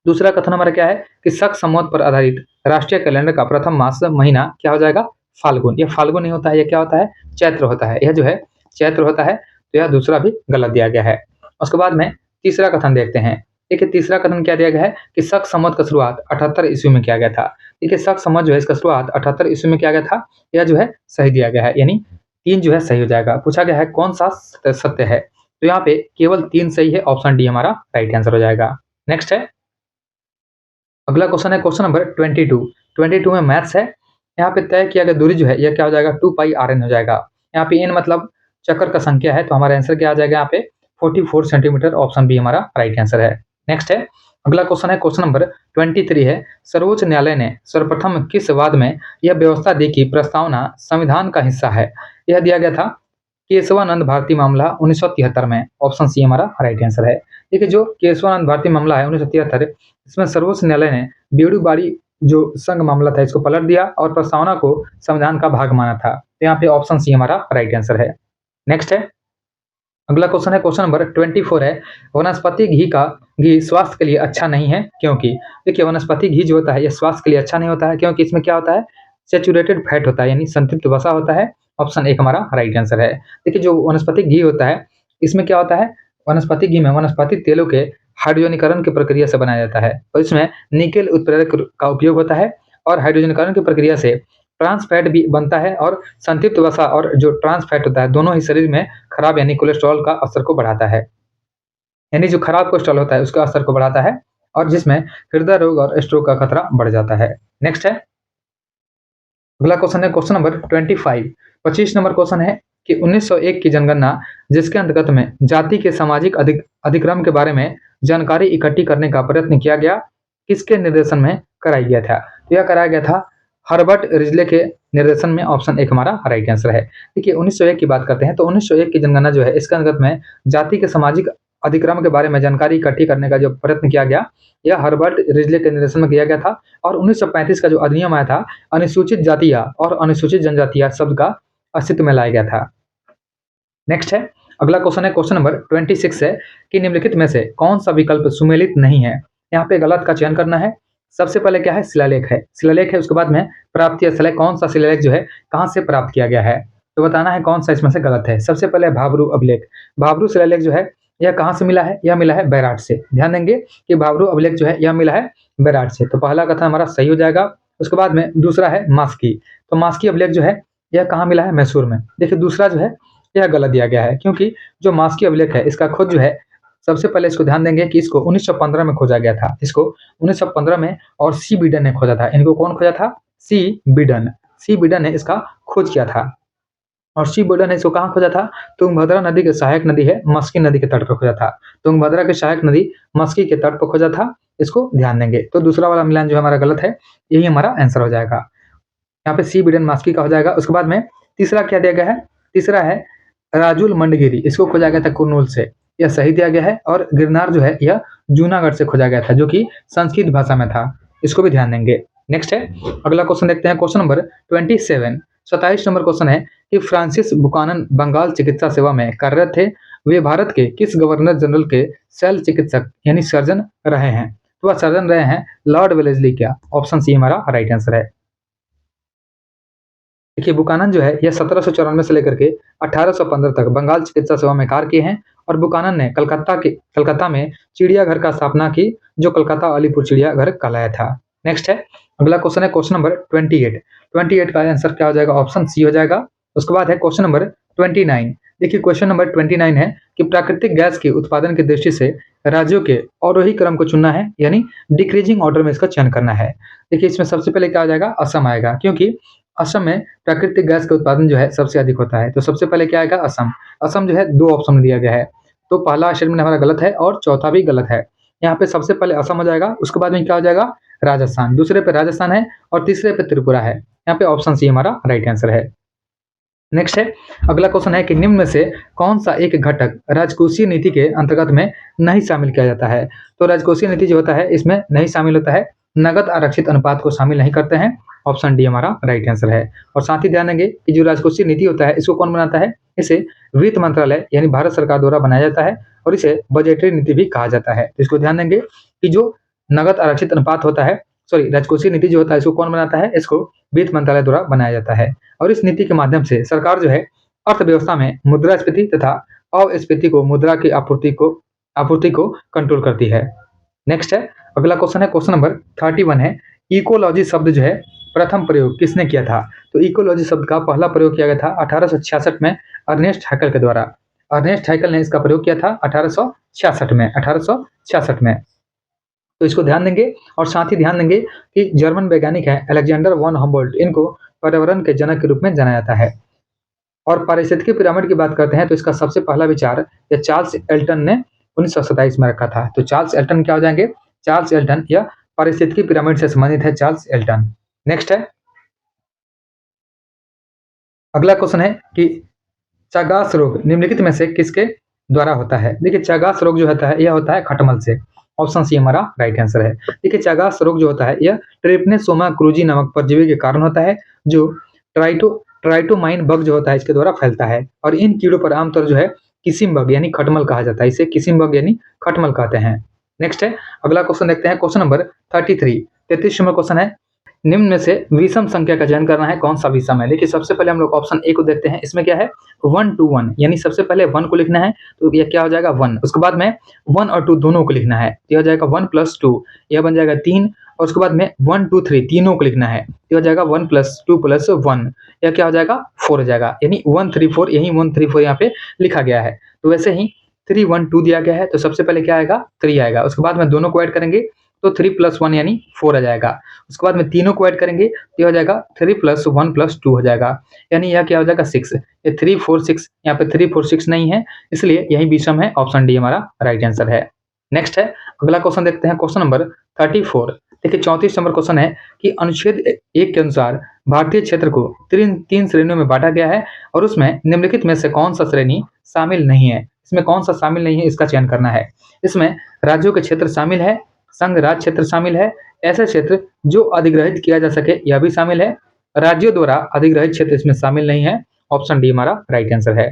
दूसरा कथन हमारा क्या है कि शक संवत पर आधारित राष्ट्रीय कैलेंडर का प्रथम मास महीना क्या हो जाएगा? फाल्गुन। यह फाल्गुन नहीं होता है, यह क्या होता है? चैत्र होता है। यह जो है चैत्र होता है, तो यह दूसरा भी गलत दिया गया है। उसके बाद में तीसरा कथन देखते हैं। देखिए तीसरा कथन क्या दिया गया है कि शक संवत का शुरुआत 78 ईस्वी में किया गया था। देखिए शक संवत जो है इसका शुरुआत 78 ईस्वी में किया गया था, यह जो है सही दिया गया है, यानी 3 जो है सही हो जाएगा। पूछा गया है कौन सा सत्य है, तो यहाँ पे केवल 3 सही है। ऑप्शन डी हमारा राइट आंसर हो जाएगा। नेक्स्ट है, अगला क्वेश्चन है क्वेश्चन नंबर 22। 22 में मैथ्स है। यहाँ पे तय किया गया दूरी जो है यह क्या हो जाएगा? 2πrn हो जाएगा। यहाँ पे n मतलब चक्कर का संख्या है, तो हमारा आंसर क्या आ जाएगा यहाँ पे? 44 सेंटीमीटर। ऑप्शन बी हमारा राइट आंसर है। नेक्स्ट है, अगला क्वेश्चन है क्वेश्चन नंबर 23 है। सर्वोच्च न्यायालय ने सर्वप्रथम किस वाद में यह व्यवस्था दी कि प्रस्तावना संविधान का हिस्सा है? यह दिया गया था केशवानंद भारती मामला 1973 में। ऑप्शन सी हमारा राइट आंसर है। देखिए जो केशवानंद भारती मामला है 1973, इसमें सर्वोच्च न्यायालय ने बेड़ूबाड़ी जो संघ मामला था इसको पलट दिया और प्रस्तावना को संविधान का भाग माना था। तो यहाँ पे ऑप्शन सी हमारा राइट आंसर है। नेक्स्ट है, अगला क्वेश्चन है क्वेश्चन नंबर 24 है। वनस्पति घी स्वास्थ्य के लिए अच्छा नहीं है क्योंकि? देखिए वनस्पति घी जो होता है यह स्वास्थ्य के लिए अच्छा नहीं होता है, क्योंकि इसमें क्या होता है? सैचुरेटेड फैट होता है, यानी संतृप्त वसा होता है। ऑप्शन 1 हमारा राइट आंसर है। देखिए जो वनस्पति घी होता है इसमें क्या होता है? वनस्पति घी में वनस्पति तेलों के हाइड्रोजनीकरण की प्रक्रिया से बनाया जाता है और इसमें निकेल उत्प्रेरक का उपयोग होता है और हाइड्रोजनीकरण की प्रक्रिया से ट्रांस फैट भी बनता है और संतृप्त वसा और जो ट्रांस फैट होता है दोनों ही शरीर में खराब यानी कोलेस्ट्रॉल का स्तर को बढ़ाता है, यानी जो खराब कोलेस्ट्रॉल होता है उसका स्तर को बढ़ाता है और जिसमें हृदय रोग और स्ट्रोक का खतरा बढ़ जाता है। नेक्स्ट है, अगला क्वेश्चन है क्वेश्चन नंबर 25। 25 नंबर क्वेश्चन है कि 1901 की जनगणना जिसके अंतर्गत में जाति के सामाजिक अधिक्रम के बारे में जानकारी इकट्ठी करने का प्रयत्न किया गया, किसके निर्देशन में कराया गया था? तो यह कराया गया था हर्बर्ट रिजले के निर्देशन में। ऑप्शन एक हमारा राइट आंसर है। देखिए 1901 की बात करते हैं तो 1901 की जनगणना जो है इसके अंतर्गत में जाति के सामाजिक अधिक्रम के बारे में जानकारी इकट्ठी करने का जो प्रयत्न किया गया यह हर्बर्ट रिजले के निर्देशन में किया गया था और 1935 का जो अधिनियम आया था अनुसूचित जातियां और अनुसूचित जनजातियां शब्द का अस्तित्व में लाया गया था। नेक्स्ट है, अगला क्वेश्चन है क्वेश्चन नंबर 26 है कि निम्नलिखित में से कौन सा विकल्प सुमेलित नहीं है? यहाँ पे गलत का चयन करना है। सबसे पहले क्या है? शिलालेख है, शिलालेख है। उसके बाद में प्राप्ति स्थल है, कौन सा शिलालेख जो है कहाँ से प्राप्त किया गया है, तो बताना है कौन सा इसमें से गलत है। सबसे पहले भाबरू अभिलेख, भाबरू शिलालेख जो है यह कहाँ से मिला है? यह मिला है बैराट से। ध्यान देंगे कि भाबरू अभिलेख जो है यह मिला है बैराट से, तो पहला कथन हमारा सही हो जाएगा। उसके बाद में दूसरा है मास्की, तो मास्की अभिलेख जो है यह कहाँ मिला है? मैसूर में। देखिए दूसरा जो है यह गलत दिया गया है क्योंकि जो मास्की अभिलेख है इसका खोज जो है सबसे पहले इसको ध्यान देंगे कि इसको 1915 में खोजा गया था, इसको 1915 में और सी बीडन ने खोजा था। इनको कौन खोजा था? सी बीडन, सी बीडन ने इसका खोज किया था और सी बीडन ने इसको कहाँ खोजा था? तुंगभद्रा नदी के सहायक नदी है मस्की नदी के तट पर खोजा था, तुंगभद्रा के सहायक नदी मस्की के तट पर खोजा था, इसको ध्यान देंगे। तो दूसरा वाला मिलान जो हमारा गलत है, यही हमारा आंसर हो जाएगा। यहाँ पे सी बीडन मास्की का हो जाएगा। उसके बाद में तीसरा क्या दिया गया है? तीसरा है राजुल मंडगिरी, इसको खोजा गया था कुरनूल से, यह सही दिया गया है। और गिरनार जो है यह जूनागढ़ से खोजा गया था जो कि संस्कृत भाषा में था, इसको भी ध्यान देंगे। नेक्स्ट है, अगला क्वेश्चन देखते हैं क्वेश्चन नंबर 27। 27 नंबर क्वेश्चन है कि फ्रांसिस बुकानन बंगाल चिकित्सा सेवा में कार्यरत थे, वे भारत के किस गवर्नर जनरल के शैल चिकित्सक यानी सर्जन रहे हैं? तो वह सर्जन रहे हैं लॉर्ड वेलेस्ली। क्या? ऑप्शन सी हमारा राइट आंसर है। देखिए बुकानन जो है यह 1794 से लेकर के 1815 तक बंगाल चिकित्सा सेवा में कार्य किए हैं और बुकानन ने कलकत्ता में चिड़ियाघर का स्थापना की जो कलकत्ता अलीपुर चिड़ियाघर कहलाया था। नेक्स्ट है, अगला क्वेश्चन है क्वेश्चन नंबर 28। 28 का आंसर क्या हो जाएगा? ऑप्शन सी हो जाएगा। उसके बाद है क्वेश्चन नंबर 29। देखिए क्वेश्चन नंबर 29 है कि प्राकृतिक गैस के उत्पादन की दृष्टि से राज्यों के अवरोही क्रम को चुनना है, यानी डिक्रीजिंग ऑर्डर में इसका चयन करना है। देखिए इसमें सबसे पहले क्या हो जाएगा? असम आएगा, क्योंकि असम में प्राकृतिक गैस का उत्पादन जो है सबसे अधिक होता है। तो सबसे पहले क्या आएगा? असम। असम जो है दो ऑप्शन में दिया गया है, तो पहला स्टेटमेंट हमारा गलत है और चौथा भी गलत है। यहाँ पे सबसे पहले असम हो जाएगा, उसके बाद में क्या हो जाएगा? राजस्थान। दूसरे पे राजस्थान है और तीसरे पे त्रिपुरा है। यहाँ पे ऑप्शन सी हमारा राइट आंसर है। नेक्स्ट है, अगला क्वेश्चन है कि निम्न में से कौन सा एक घटक राजकोषीय नीति के अंतर्गत में नहीं शामिल किया जाता है? तो राजकोषीय नीति जो होता है इसमें नहीं शामिल होता है, नगद आरक्षित अनुपात को शामिल नहीं करते हैं। ऑप्शन डी हमारा राइट आंसर है। और साथ ही ध्यान देंगे कि जो राजकोषीय नीति होता है इसको कौन बनाता है? इसे वित्त मंत्रालय यानी भारत सरकार द्वारा बनाया जाता है और इसे बजटरी नीति भी कहा जाता है। तो इसको ध्यान देंगे कि जो नगद आरक्षित अनुपात होता है, सॉरी राजकोषीय नीति जो होता है इसको कौन बनाता है? इसको वित्त मंत्रालय द्वारा बनाया जाता है और इस नीति के माध्यम से सरकार जो है अर्थव्यवस्था में मुद्रास्फीति तथा अस्फीति को मुद्रा की आपूर्ति को कंट्रोल करती है। नेक्स्ट है, अगला क्वेश्चन है क्वेश्चन नंबर 31 है इकोलॉजी शब्द जो है प्रथम प्रयोग किसने किया था? तो इकोलॉजी शब्द का पहला प्रयोग किया गया था 1866 में अर्नेस्ट हैकल के द्वारा। अर्नेस्ट हैकल ने इसका प्रयोग किया था 1866 में। तो इसको ध्यान देंगे और साथ ही ध्यान देंगे कि जर्मन वैज्ञानिक है अलेक्जेंडर वन हम्बोल्ट, इनको पर्यावरण के जनक के रूप में जाना जाता है। और पारिस्थितिकी पिरामिड की बात करते हैं तो इसका सबसे पहला विचार यह चार्ल्स एल्टन ने 1927 में रखा था। तो चार्ल्स एल्टन क्या हो जाएंगे? चार्ल्स एल्टन, यह पारिस्थितिकी पिरामिड से संबंधित है चार्ल्स एल्टन। नेक्स्ट है, अगला क्वेश्चन है कि चागास रोग निम्नलिखित में से किसके द्वारा होता है? देखिए चागास रोग जो होता है यह होता है खटमल से। ऑप्शन सी हमारा राइट आंसर है। देखिए चागास रोग जो होता है यह ट्रिप्नेसोमा क्रूजी नामक परजीवी के कारण होता है जो ट्राइटोमाइन बग जो होता है इसके द्वारा फैलता है और इन कीड़ों पर आमतौर जो है किसिम बग यानी खटमल कहा जाता है, इसे किसिम बग यानी खटमल कहते हैं। नेक्स्ट है, अगला क्वेश्चन देखते हैं क्वेश्चन नंबर 33। 33 नंबर क्वेश्चन है निम्न में से विषम संख्या का चयन करना है, कौन सा विषम है। देखिए सबसे पहले हम लोग ऑप्शन ए को देखते हैं। इसमें क्या है 1 to 1, यानी सबसे पहले 1 को लिखना है तो यह क्या हो जाएगा 1। उसके बाद में 1 और 2 दोनों को लिखना है, यह हो जाएगा 1 + 2, यह बन जाएगा 3। और उसके बाद में 1 2 3 तीनों को लिखना है, यह हो जाएगा 1 + 2 + 1, यह क्या हो जाएगा 4 हो जाएगा, यानी 1 3 4, यही 1 3 4 यहाँ पे लिखा गया है। तो वैसे ही 3 1 2 दिया गया है तो सबसे पहले क्या आएगा 3 आएगा। उसके बाद में दोनों को ऐड करेंगे तो 3 + 1 यानी 4 आ जाएगा। उसके बाद में तीनों को ऐड करेंगे तो ये हो जाएगा 3 + 1 + 2 हो जाएगा, यानी यह क्या हो जाएगा 6। ये 3 4 6, यहाँ पे 3 4 6 नहीं है, इसलिए यही विषम है, ऑप्शन डी हमारा राइट आंसर है। नेक्स्ट है, अगला क्वेश्चन देखते हैं, क्वेश्चन नंबर 34। देखिए 34 नंबर क्वेश्चन है कि अनुच्छेद 1 के अनुसार भारतीय क्षेत्र को तीन श्रेणियों में बांटा गया है और उसमें निम्नलिखित में से कौन सा श्रेणी शामिल नहीं है। इसमें कौन सा शामिल नहीं है इसका चयन करना है। इसमें राज्यों के क्षेत्र शामिल है, संघ राज्य क्षेत्र शामिल है, ऐसे क्षेत्र जो अधिग्रहित किया जा सके यह भी शामिल है, राज्यों द्वारा अधिग्रहित क्षेत्र इसमें शामिल नहीं है। ऑप्शन डी हमारा राइट आंसर है।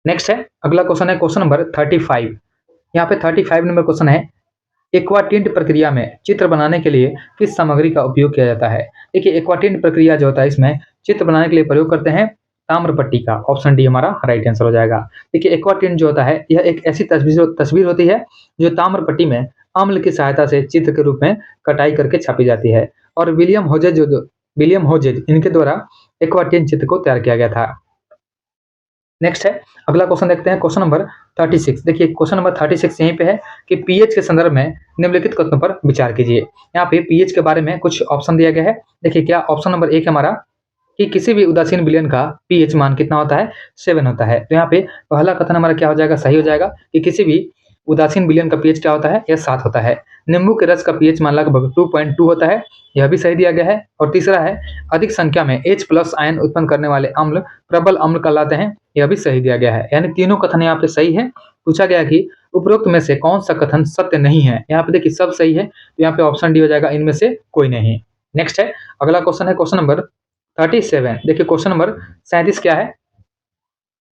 नेक्स्ट है, अगला क्वेश्चन है क्वेश्चन नंबर 35। यहाँ पे 35 नंबर क्वेश्चन है, एक्वाटिंट प्रक्रिया में चित्र बनाने के लिए किस सामग्री का उपयोग किया जाता है। देखिए एक्वाटिंट प्रक्रिया जो होता है इसमें चित्र बनाने के लिए प्रयोग करते हैं ताम्र पट्टी का। ऑप्शन डी हमारा राइट आंसर हो जाएगा। देखिए एक्वाटिंट जो होता है यह एक ऐसी तस्वीर होती है जो ताम्र पट्टी में अम्ल की सहायता से चित्र के रूप में कटाई करके छापी जाती है, और विलियम होजेज इनके द्वारा एक्वाटिंट चित्र को तैयार किया गया था। नेक्स्ट है, अगला क्वेश्चन देखते हैं, क्वेश्चन नंबर 36। देखिए क्वेश्चन नंबर 36 यहीं पे है कि पीएच के संदर्भ में निम्नलिखित कथनों पर विचार कीजिए। यहाँ पे पीएच के बारे में कुछ ऑप्शन दिया गया है। देखिए क्या ऑप्शन नंबर 1 हमारा कि किसी भी उदासीन विलयन का पीएच मान कितना होता है 7 होता है। तो यहाँ पे पहला कथन हमारा क्या हो जाएगा सही हो जाएगा कि किसी भी उदासीन विलयन का पीएच क्या होता है यह 7 होता है। नींबू के रस का पीएच मान लगभग 2.2 होता है, यह भी सही दिया गया है। और तीसरा है अधिक संख्या में H+ आयन उत्पन्न करने वाले अम्ल प्रबल अम्ल कहलाते हैं, यह भी सही दिया गया है। यानी तीनों कथन यहाँ पे सही है। पूछा गया कि उपरोक्त में से कौन सा कथन सत्य नहीं है। यहाँ पे देखिए सब सही है, तो यहाँ पे ऑप्शन डी हो जाएगा इनमें से कोई नहीं। नेक्स्ट है, अगला क्वेश्चन है क्वेश्चन नंबर 37। देखिए क्वेश्चन नंबर 37 क्या है,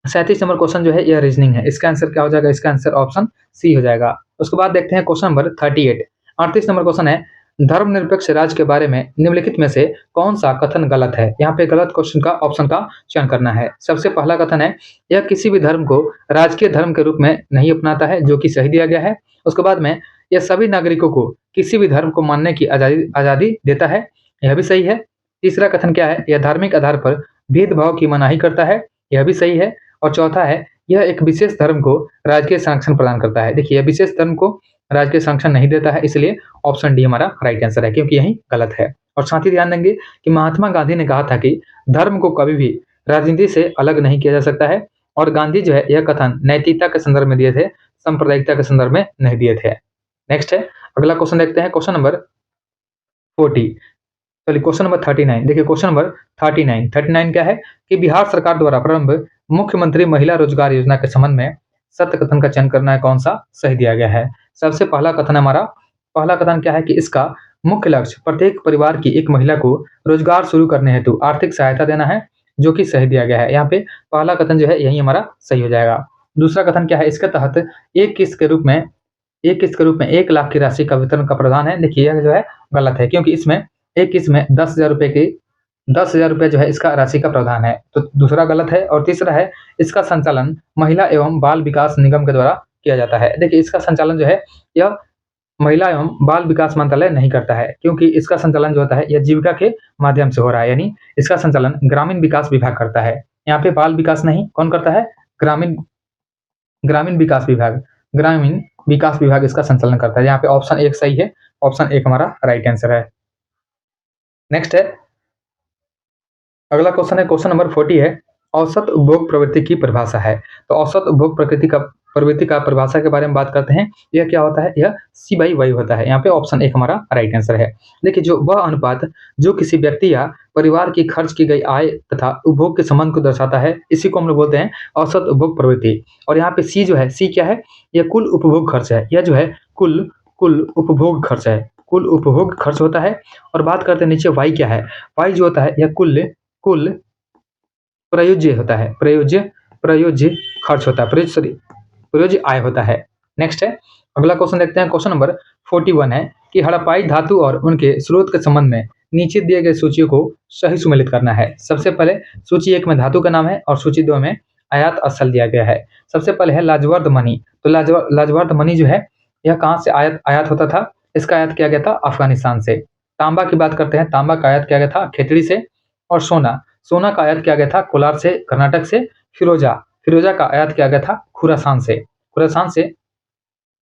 37 नंबर क्वेश्चन जो है यह रीजनिंग है। इसका आंसर क्या हो जाएगा, इसका आंसर ऑप्शन सी हो जाएगा। उसके बाद देखते हैं क्वेश्चन नंबर 38। 38 नंबर क्वेश्चन है, धर्मनिरपेक्ष राज्य के बारे में निम्नलिखित में से कौन सा कथन गलत है। यहाँ पे गलत क्वेश्चन का ऑप्शन का चयन करना है। सबसे पहला कथन है, यह किसी भी धर्म को राजकीय धर्म के रूप में नहीं अपनाता है, जो कि सही दिया गया है। उसके बाद में यह सभी नागरिकों को किसी भी धर्म को मानने की आजादी देता है, यह भी सही है। तीसरा कथन क्या है, यह धार्मिक आधार पर भेदभाव की मनाही करता है, यह भी सही है। और चौथा है, यह एक विशेष धर्म को राजकीय संरक्षण प्रदान करता है। देखिए यह विशेष धर्म को राजकीय संरक्षण नहीं देता है, इसलिए ऑप्शन डी हमारा राइट आंसर है, क्योंकि यही गलत है। और साथ ही ध्यान देंगे कि महात्मा गांधी ने कहा था कि धर्म को कभी भी राजनीति से अलग नहीं किया जा सकता है, और गांधी जो है यह कथन नैतिकता के संदर्भ में दिए थे, सांप्रदायिकता के संदर्भ में नहीं दिए थे। नेक्स्ट है, अगला क्वेश्चन देखते हैं, क्वेश्चन नंबर 40। चलिए क्वेश्चन नंबर 39। देखिए क्वेश्चन नंबर 39 क्या है कि बिहार सरकार द्वारा प्रारंभ मुख्यमंत्री महिला रोजगार योजना के संबंध में सत्य कथन का चयन करना है, कौन सा सही दिया गया है। सबसे पहला कथन हमारा, पहला कथन क्या है कि इसका मुख्य लक्ष्य प्रत्येक परिवार की एक महिला को रोजगार शुरू करने हेतु आर्थिक सहायता देना है, जो कि सही दिया गया है। यहाँ पे पहला कथन जो है यही हमारा सही हो जाएगा। दूसरा कथन क्या है, इसके तहत एक किस्त के रूप में 1 लाख की राशि का वितरण का प्रावधान है। देखिए यह जो है गलत है, क्योंकि इसमें एक किस्त में 10,000 रुपए की 10,000 रुपए जो है इसका राशि का प्रावधान है, तो दूसरा गलत है। और तीसरा है, इसका संचालन महिला एवं बाल विकास निगम के द्वारा किया जाता है। देखिए इसका संचालन जो है यह महिला एवं बाल विकास मंत्रालय नहीं करता है, क्योंकि इसका संचालन जो होता है यह जीविका के माध्यम से हो रहा है, यानी इसका संचालन ग्रामीण विकास विभाग करता है। यहाँ पे बाल विकास नहीं, कौन करता है, ग्रामीण ग्रामीण विकास विभाग ग्रामीण विकास विभाग इसका संचालन करता है। यहाँ पे ऑप्शन 1 सही है, ऑप्शन 1 हमारा राइट आंसर है। नेक्स्ट है, अगला क्वेश्चन है क्वेश्चन नंबर 40 है, औसत उपभोग प्रवृत्ति की परिभाषा है। तो औसत उपभोग प्रवृत्ति का परिभाषा के बारे में बात करते हैं। यह क्या होता है, यह C/Y होता है। यहाँ पे ऑप्शन 1 हमारा राइट आंसर है। देखिए जो वह अनुपात जो किसी व्यक्ति या परिवार की खर्च की गई आय तथा उपभोग के संबंध को दर्शाता है, इसी को हम लोग बोलते हैं औसत उपभोग प्रवृत्ति। और यहाँ पे C जो है, C क्या है, यह कुल उपभोग खर्च है। यह जो है कुल उपभोग खर्च है, कुल उपभोग खर्च होता है। और बात करते हैं नीचे Y क्या है, Y जो होता है यह कुल प्रयोज्य होता है, प्रयोज्य खर्च होता है, प्रयोज्य आय होता है। नेक्स्ट है, अगला क्वेश्चन देखते हैं, क्वेश्चन नंबर 41 है कि हड़प्पाई धातु और उनके स्रोत के संबंध में नीचे दिए गए सूचियों को सही सुमेलित करना है। सबसे पहले सूची 1 में धातु का नाम है और सूची 2 में आयात स्थल दिया गया है। सबसे पहले है लाजवर्द मणि। तो लाजवर्द मणि जो है यह कहाँ से आयात होता था? इसका आयात किया गया था अफगानिस्तान से। तांबा की बात करते हैं, तांबा का आयात किया गया था खेतड़ी से। और सोना का आयात किया गया था कोलार से, कर्नाटक से। फिरोजा का आयात किया गया था खुरासान से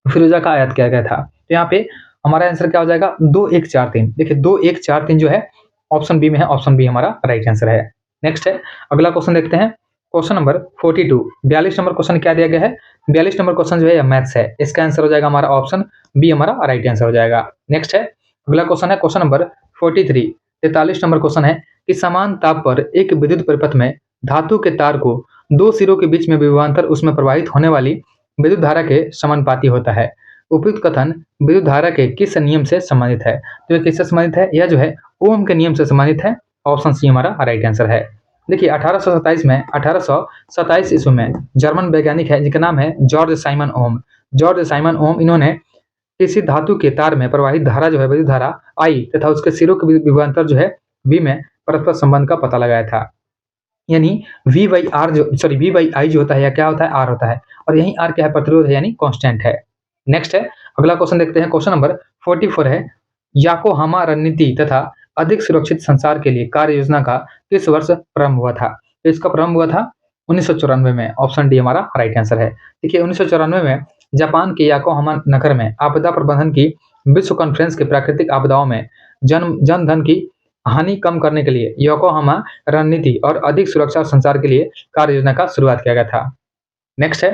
फिरोजा का आयात किया गया था। तो यहाँ पे हमारा आंसर क्या हो जाएगा? 2 1 4 3। देखिए 2 1 4 3 जो है ऑप्शन बी में है, ऑप्शन बी हमारा राइट आंसर है। नेक्स्ट है, अगला क्वेश्चन देखते हैं। क्वेश्चन नंबर 42, 42 नंबर क्वेश्चन क्या दिया गया है? 42 नंबर क्वेश्चन जो है मैथ्स है। इसका आंसर हो जाएगा हमारा ऑप्शन बी हमारा राइट आंसर हो जाएगा। नेक्स्ट है, अगला क्वेश्चन है क्वेश्चन नंबर 43, 43 नंबर क्वेश्चन है कि समान ताप पर एक विद्युत परिपथ में धातु के तार को दो सिरों के बीच में विभवांतर उसमें प्रवाहित होने वाली विद्युत धारा के समानुपाती होता है। उपयुक्त कथन विद्युत धारा के किस नियम से संबंधित है? तो ये किससे संबंधित है? यह जो है ओम के नियम से संबंधित है। ऑप्शन सी हमारा राइट आंसर है। देखिए 1827 ईस्वी में जर्मन वैज्ञानिक है जिनका नाम है जॉर्ज साइमन ओम। जॉर्ज साइमन ओम इन्होंने किसी धातु के तार में प्रवाहित धारा जो है विद्युत धारा आई तथा उसके सिरों के विभवांतर जो है बी में परस्पर संबंध का पता लगाया था। यानी वी बाई आई जो होता है या क्या होता है? आर होता है। और यही आर क्या है? प्रतिरोध है, यानी कांस्टेंट है। नेक्स्ट है, अगला क्वेश्चन देखते हैं। क्वेश्चन नंबर 44 है याकोहामा रणनीति तथा अधिक सुरक्षित संचार के लिए कार्य योजना का किस वर्ष प्रारंभ हुआ था? तो इसका प्रारंभ हुआ था 1994 में। ऑप्शन डी हमारा राइट आंसर है। देखिए 1994 में जापान के याकोहामा नगर में आपदा प्रबंधन की विश्व कॉन्फ्रेंस के प्राकृतिक आपदाओं में जन धन की हानि कम करने के लिए योकोहामा रणनीति और अधिक सुरक्षा और संचार के लिए कार्य योजना का शुरुआत किया गया था। नेक्स्ट है,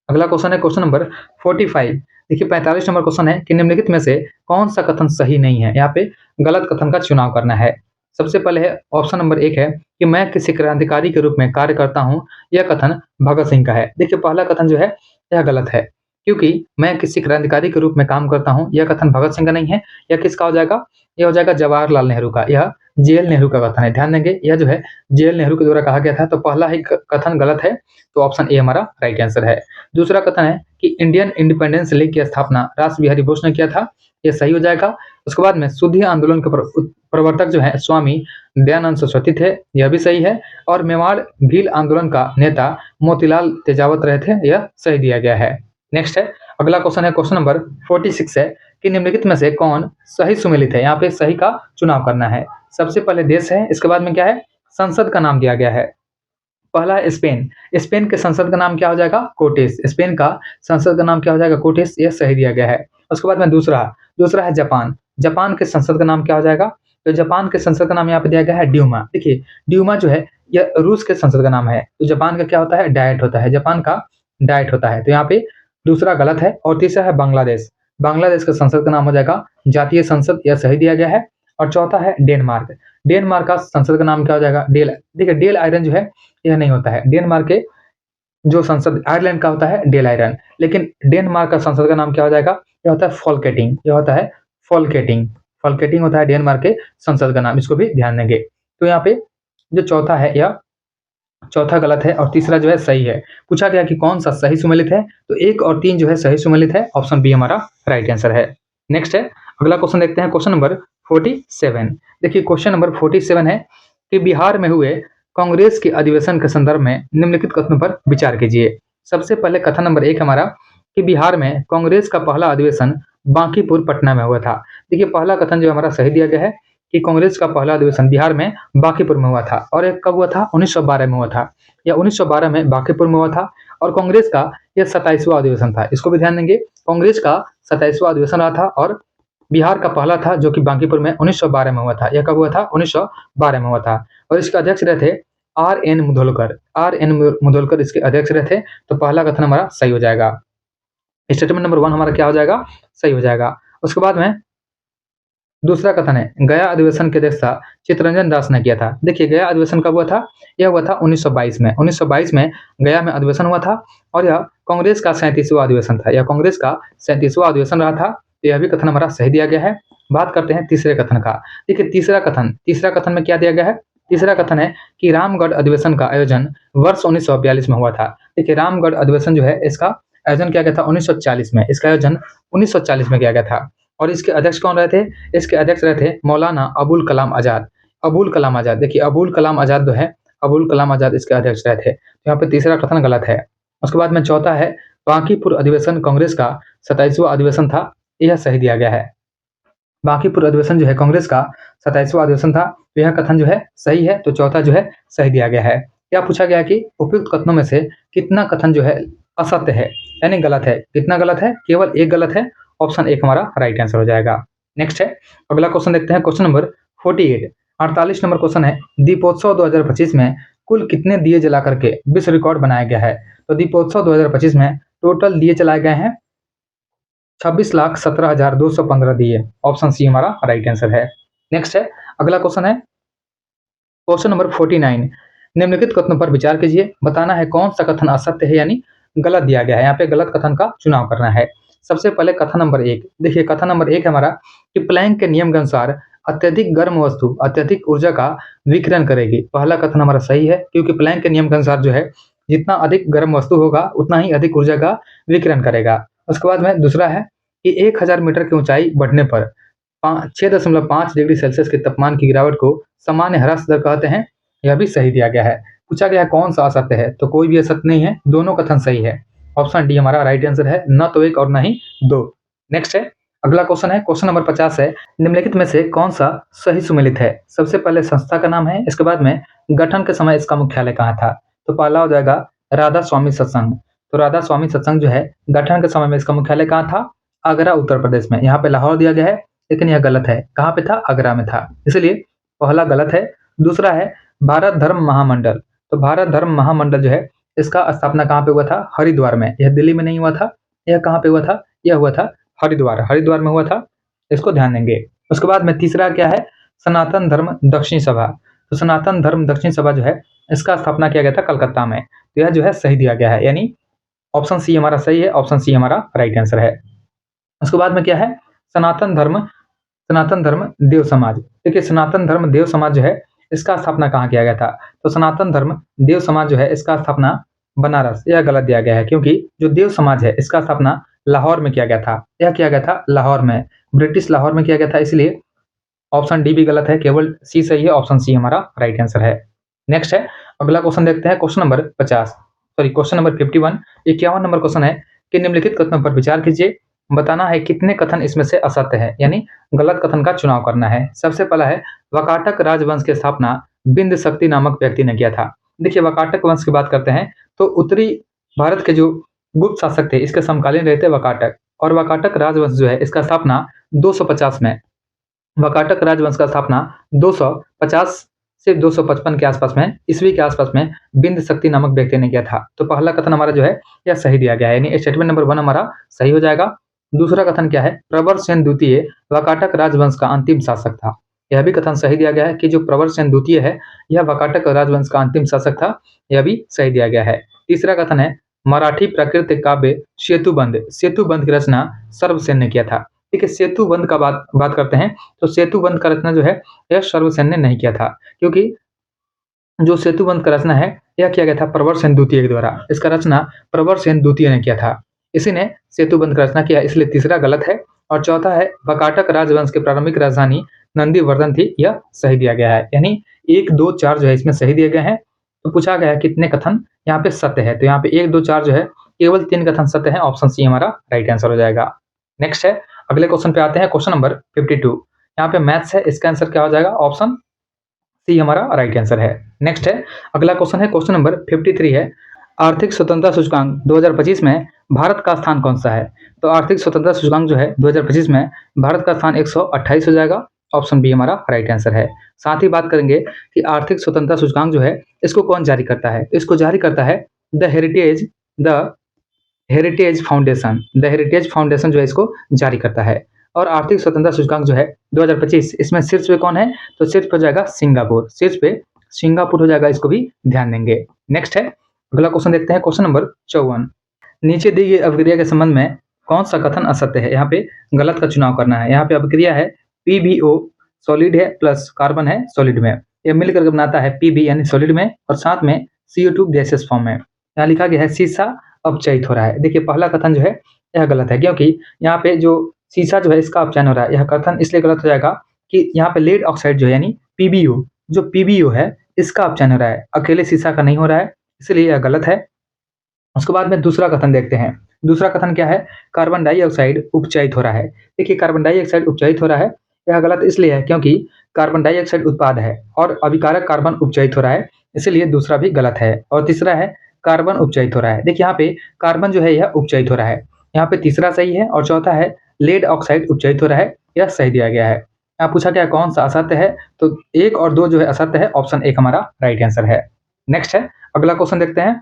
अगला क्वेश्चन है क्वेश्चन नंबर 45। देखिए 45 नंबर क्वेश्चन है कि निम्नलिखित में से कौन सा कथन सही नहीं है? यहाँ पे गलत कथन का चुनाव करना है। सबसे पहले है ऑप्शन नंबर 1 है कि मैं किसी क्रांतिकारी के रूप में कार्य करता हूँ। यह कथन भगत सिंह का है। देखिए पहला कथन जो है यह गलत है, क्योंकि मैं किसी क्रांतिकारी के रूप में काम करता हूँ यह कथन भगत सिंह का नहीं है। यह किसका हो जाएगा? यह हो जाएगा जवाहरलाल नेहरू का। यह जेएल नेहरू का कथन है। ध्यान देंगे यह जो है जेएल नेहरू के द्वारा कहा गया था। तो पहला ही कथन गलत है, तो ऑप्शन ए हमारा राइट आंसर है। दूसरा कथन है कि इंडियन इंडिपेंडेंस लीग की स्थापना रास बिहारी बोस ने किया था। यह सही हो जाएगा। उसके बाद में शुद्ध आंदोलन के प्रवर्तक जो है स्वामी दयानंद सरस्वती थे, यह भी सही है। और मेवाड़ भील आंदोलन का नेता मोतीलाल तेजावत रहे थे, यह सही दिया गया है। नेक्स्ट है, अगला क्वेश्चन है क्वेश्चन नंबर 46 है कि निम्नलिखित में से कौन सही सुमेलित है? यहाँ पे सही का चुनाव करना है। सबसे पहले देश है, इसके बाद में क्या है? संसद का नाम दिया गया है। पहला है स्पेन। स्पेन के संसद का नाम क्या हो जाएगा? कोटेस। स्पेन का संसद का नाम क्या हो जाएगा? कोटेस। यह सही दिया गया है। उसके बाद में दूसरा है जापान। जापान के संसद का नाम क्या हो जाएगा? तो जापान के संसद का नाम यहाँ पे दिया गया है ड्यूमा। देखिए ड्यूमा जो है यह रूस के संसद का नाम है। तो जापान का क्या होता है? डायट होता है। जापान का डायट होता है। तो यहाँ पे दूसरा गलत है। और तीसरा है बांग्लादेश। बांग्लादेश का संसद का नाम हो जाएगा जातीय संसद, यह सही दिया गया है। और चौथा है डेनमार्क। डेनमार्क का संसद का नाम क्या हो जाएगा? डेल। देखिए डेल आयरन जो है यह नहीं होता है। डेनमार्क के जो संसद आयरलैंड का होता है डेल आयरन, लेकिन डेनमार्क का संसद का नाम क्या हो जाएगा? यह होता है फॉल्केटिंग। यह होता है फॉल्केटिंग होता है डेनमार्क के संसद का नाम। इसको भी ध्यान देंगे। तो यहाँ पे जो चौथा है यह चौथा गलत है और तीसरा जो है सही है। पूछा गया कि कौन सा सही सुमेलित है, तो 1 और 3 जो है सही सुमेलित है। ऑप्शन बी हमारा राइट आंसर है। नेक्स्ट है, अगला क्वेश्चन देखते हैं। Question number 47। देखिए क्वेश्चन नंबर 47 है कि बिहार में हुए कांग्रेस के अधिवेशन के संदर्भ में निम्नलिखित कथनों पर विचार कीजिए। सबसे पहले कथन नंबर 1 हमारा कि बिहार में कांग्रेस का पहला अधिवेशन बांकीपुर पटना में हुआ था। देखिए पहला कथन जो हमारा सही दिया गया है कि कांग्रेस का पहला अधिवेशन बिहार में बांकीपुर में हुआ था। और एक कब हुआ था? 1912 में हुआ था। या 1912 में बांकीपुर में हुआ था। और कांग्रेस का यह 27वां अधिवेशन था। इसको भी ध्यान देंगे। कांग्रेस का 27वां अधिवेशन रहा था और बिहार का पहला था जो कि बांकीपुर में 1912 में हुआ था। यह कब हुआ था? 1912 में हुआ था। और इसके अध्यक्ष रहे थे R.N. मुधोलकर इसके अध्यक्ष रहे थे। तो पहला कथन हमारा सही हो जाएगा। स्टेटमेंट नंबर 1 हमारा क्या हो जाएगा? सही हो जाएगा। उसके बाद में दूसरा कथन है गया अधिवेशन की अध्यक्षता चित्तरंजन दास ने किया था। देखिए गया अधिवेशन कब हुआ था? यह हुआ था 1922 में। 1922 में गया में अधिवेशन हुआ था और यह कांग्रेस का 37वां अधिवेशन था। यह कांग्रेस का 37वां अधिवेशन रहा था। यह भी कथन हमारा सही दिया गया है। बात करते हैं तीसरे कथन का। देखिए तीसरा कथन में क्या दिया गया है? तीसरा कथन है कि रामगढ़ अधिवेशन का आयोजन वर्ष 1942 में हुआ था। देखिए रामगढ़ अधिवेशन जो है इसका आयोजन किया गया था 1940 में। इसका आयोजन 1940 में किया गया था। और इसके अध्यक्ष कौन रहे थे? इसके अध्यक्ष रहे थे मौलाना अबुल कलाम आज़ाद। अबुल कलाम आज़ाद, देखिए अबुल कलाम आज़ाद जो है, अबुल कलाम आज़ाद इसके अध्यक्ष रहे थे। तो यहाँ पे तीसरा कथन गलत है। उसके बाद में चौथा है बांकीपुर अधिवेशन कांग्रेस का 27वां अधिवेशन था, यह सही दिया गया है। बांकीपुर अधिवेशन जो है कांग्रेस का 27वां अधिवेशन था, तो यह कथन जो है सही है, तो चौथा जो है सही दिया गया है। क्या पूछा गया कि उपयुक्त कथनों में से कितना कथन जो है असत्य है, यानी गलत है। कितना गलत है? केवल एक गलत है। ऑप्शन एक हमारा राइट आंसर हो जाएगा। नेक्स्ट है, अगला क्वेश्चन देखते हैं, क्वेश्चन नंबर 48, 48 नंबर क्वेश्चन है, दीपोत्सव 2025 में कुल कितने दिए जला करके विश्व रिकॉर्ड बनाया गया है? तो दीपोत्सव 2025 में टोटल दिए जलाए गए हैं 26,17,215 दिए। ऑप्शन सी हमारा राइट आंसर है। नेक्स्ट है, अगला क्वेश्चन है क्वेश्चन नंबर 49, निम्नलिखित कथनों पर विचार कीजिए, बताना है कौन सा कथन असत्य है यानी गलत दिया गया है। यहाँ पे गलत कथन का चुनाव करना है। सबसे पहले कथन नंबर 1, देखिए कथन नंबर 1 है हमारा कि प्लैंक के नियम के अनुसार अत्यधिक गर्म वस्तु अत्यधिक ऊर्जा का विकिरण करेगी। पहला कथन हमारा सही है, क्योंकि प्लैंक के नियम के अनुसार जो है जितना अधिक गर्म वस्तु होगा उतना ही अधिक ऊर्जा का विकिरण करेगा। उसके बाद में दूसरा है कि 1000 मीटर की ऊंचाई बढ़ने पर 6.5 डिग्री सेल्सियस के तापमान की गिरावट को सामान्य ह्रास दर कहते हैं, यह भी सही दिया गया है। पूछा गया है कौन सा असत्य है, तो कोई भी असत्य नहीं है, दोनों कथन सही है। ऑप्शन डी हमारा राइट आंसर है, न तो एक और न ही दो। नेक्स्ट है, अगला क्वेश्चन है, क्वेश्चन नंबर 50 है, निम्नलिखित में से कौन सा सही सुमेलित है? सबसे पहले संस्था का नाम है, इसके बाद में गठन के समय इसका मुख्यालय कहाँ था? तो पहला हो जाएगा राधा स्वामी सत्संग। तो राधा स्वामी सत्संग जो है गठन के समय में इसका मुख्यालय कहाँ था? आगरा उत्तर प्रदेश में। यहाँ पे लाहौर दिया गया है, लेकिन यह गलत है। कहाँ पे था? आगरा में था, इसलिए पहला गलत है। दूसरा है भारत धर्म महामंडल। तो भारत धर्म महामंडल जो है इसका स्थापना कहाँ पे हुआ था? हरिद्वार में। यह दिल्ली में नहीं हुआ था। यह कहाँ पे हुआ था? यह हुआ था हरिद्वार, हरिद्वार में हुआ था, इसको ध्यान देंगे। उसके बाद में तीसरा क्या है? सनातन धर्म दक्षिणी सभा। तो सनातन धर्म दक्षिणी सभा जो है इसका स्थापना किया गया था कलकत्ता में। तो यह जो है सही दिया गया है, यानी ऑप्शन सी हमारा सही है, ऑप्शन सी हमारा राइट आंसर है। उसके बाद में क्या है? सनातन धर्म देव समाज। देखिए सनातन धर्म देव समाज जो है इसका स्थापना कहाँ किया गया था? तो सनातन धर्म देव समाज जो है इसका स्थापना बनारस, यह गलत दिया गया है, क्योंकि जो देव समाज है इसका स्थापना लाहौर में किया गया था। यह किया गया था लाहौर में, ब्रिटिश लाहौर में किया गया था, इसलिए ऑप्शन डी भी गलत है, केवल सी सही है, ऑप्शन सी हमारा राइट आंसर है। नेक्स्ट है, अगला क्वेश्चन देखते हैं, question number 50, sorry question number 51, 51 number question है कि निम्नलिखित कथनों पर विचार कीजिए, बताना है कितने कथन इसमें से असत्य है, यानी गलत कथन का चुनाव करना है। सबसे पहला है वाकाटक राजवंश की स्थापना बिंद शक्ति नामक व्यक्ति ने किया था। देखिए वाकाटक वंश की बात करते हैं तो उत्तरी भारत के जो गुप्त शासक थे इसके समकालीन रहे थे वाकाटक, और वाकाटक राजवंश जो है इसका स्थापना 250 में, वाकाटक राजवंश का स्थापना 250 से 255 के आसपास में, ईस्वी के आसपास में बिंद शक्ति नामक व्यक्ति ने किया था। तो पहला कथन हमारा जो है यह सही दिया गया है, यानी स्टेटमेंट नंबर 1 हमारा सही हो जाएगा। दूसरा कथन क्या है? प्रवर सेन द्वितीय वाकाटक राजवंश का अंतिम शासक था। यह भी कथन सही दिया गया है कि जो प्रवर सेन द्वितीय है यह वाकाटक राजवंश का अंतिम शासक था, यह भी सही दिया गया है। तीसरा कथन है मराठी प्राकृतिक काव्य सेतुबंध, सेतुबंध की रचना सर्वसेन ने किया था। ठीक है, सेतुबंध का बात करते हैं तो सेतुबंध का रचना जो है यह सर्वसेन ने नहीं किया था, क्योंकि जो सेतुबंध का रचना है यह किया गया था प्रवर सेन द्वितीय के द्वारा। इसका रचना प्रवर सेन द्वितीय ने किया था, इसी ने सेतुबंध का रचना किया, इसलिए तीसरा गलत है। और चौथा है वाकाटक राजवंश की प्रारंभिक राजधानी नंदीवर्धन थी, यह सही दिया गया है, यानी 1, 2, 4 जो है इसमें सही दिए गए हैं। तो पूछा गया है कितने कथन यहाँ पे सत्य है, तो यहाँ पे 1, 2, 4 जो है केवल 3 कथन सत्य है, ऑप्शन सी हमारा राइट आंसर हो जाएगा। नेक्स्ट है, अगले क्वेश्चन पे आते हैं, क्वेश्चन नंबर 52। यहाँ पे मैथ्स है, इसका आंसर क्या हो जाएगा? ऑप्शन सी हमारा राइट आंसर है। नेक्स्ट है, अगला क्वेश्चन है, क्वेश्चन नंबर 53 है, आर्थिक स्वतंत्रता सूचकांक 2025 में भारत का स्थान कौन सा है? तो आर्थिक स्वतंत्रता सूचकांक जो है 2025 में भारत का स्थान 128 हो जाएगा, ऑप्शन बी हमारा राइट आंसर है। साथ ही बात करेंगे कि आर्थिक स्वतंत्रता सूचकांक जो है इसको कौन जारी करता है? इसको जारी करता है the heritage foundation. The heritage foundation जो है इसको जारी करता है। और आर्थिक स्वतंत्रता सूचकांक जो है 2025 इसमें शीर्ष पे कौन है? तो शीर्ष पे जाएगा सिंगापुर, शीर्ष पे सिंगापुर हो जाएगा, इसको भी ध्यान देंगे। नेक्स्ट है, अगला क्वेश्चन देखते हैं, क्वेश्चन नंबर 54, नीचे दी गई अभिक्रिया के संबंध में कौन सा कथन असत्य है? यहाँ पे गलत का चुनाव करना है। यहाँ पे अभिक्रिया है PbO सॉलिड है प्लस कार्बन है सॉलिड में, यह मिलकर बनाता है Pb यानी सॉलिड में, और साथ में CO2 गैसेस फॉर्म में। यहाँ लिखा गया है शीशा अपचयित हो रहा है। देखिए पहला कथन जो है यह गलत है, क्योंकि यहाँ पे जो शीशा जो है इसका अपचयन हो रहा है, यह कथन इसलिए गलत हो जाएगा कि यहाँ पे लेड ऑक्साइड जो है यानी पीबीओ, जो पीबीओ है इसका अपचयन हो रहा है, अकेले शीशा का नहीं हो रहा है, इसलिए यह गलत है। उसके बाद में दूसरा कथन देखते हैं। दूसरा कथन क्या है? कार्बन डाइऑक्साइड उपचयित हो रहा है। देखिए कार्बन डाइऑक्साइड उपचयित हो रहा है, यह गलत इसलिए है क्योंकि कार्बन डाइऑक्साइड उत्पाद है और अभिकारक कार्बन उपचयित हो रहा है, इसलिए दूसरा भी गलत है। और तीसरा है कार्बन उपचयित हो रहा है। देखिए यहाँ पे कार्बन जो है यह उपचयित हो रहा है, यहाँ पे तीसरा सही है। और चौथा है लेड ऑक्साइड उपचयित हो रहा है, यह सही दिया गया है। यहाँ पूछा गया कौन सा असत्य है, तो 1 और 2 जो है असत्य है, ऑप्शन 1 हमारा राइट आंसर है। नेक्स्ट है अगला क्वेश्चन देखते हैं,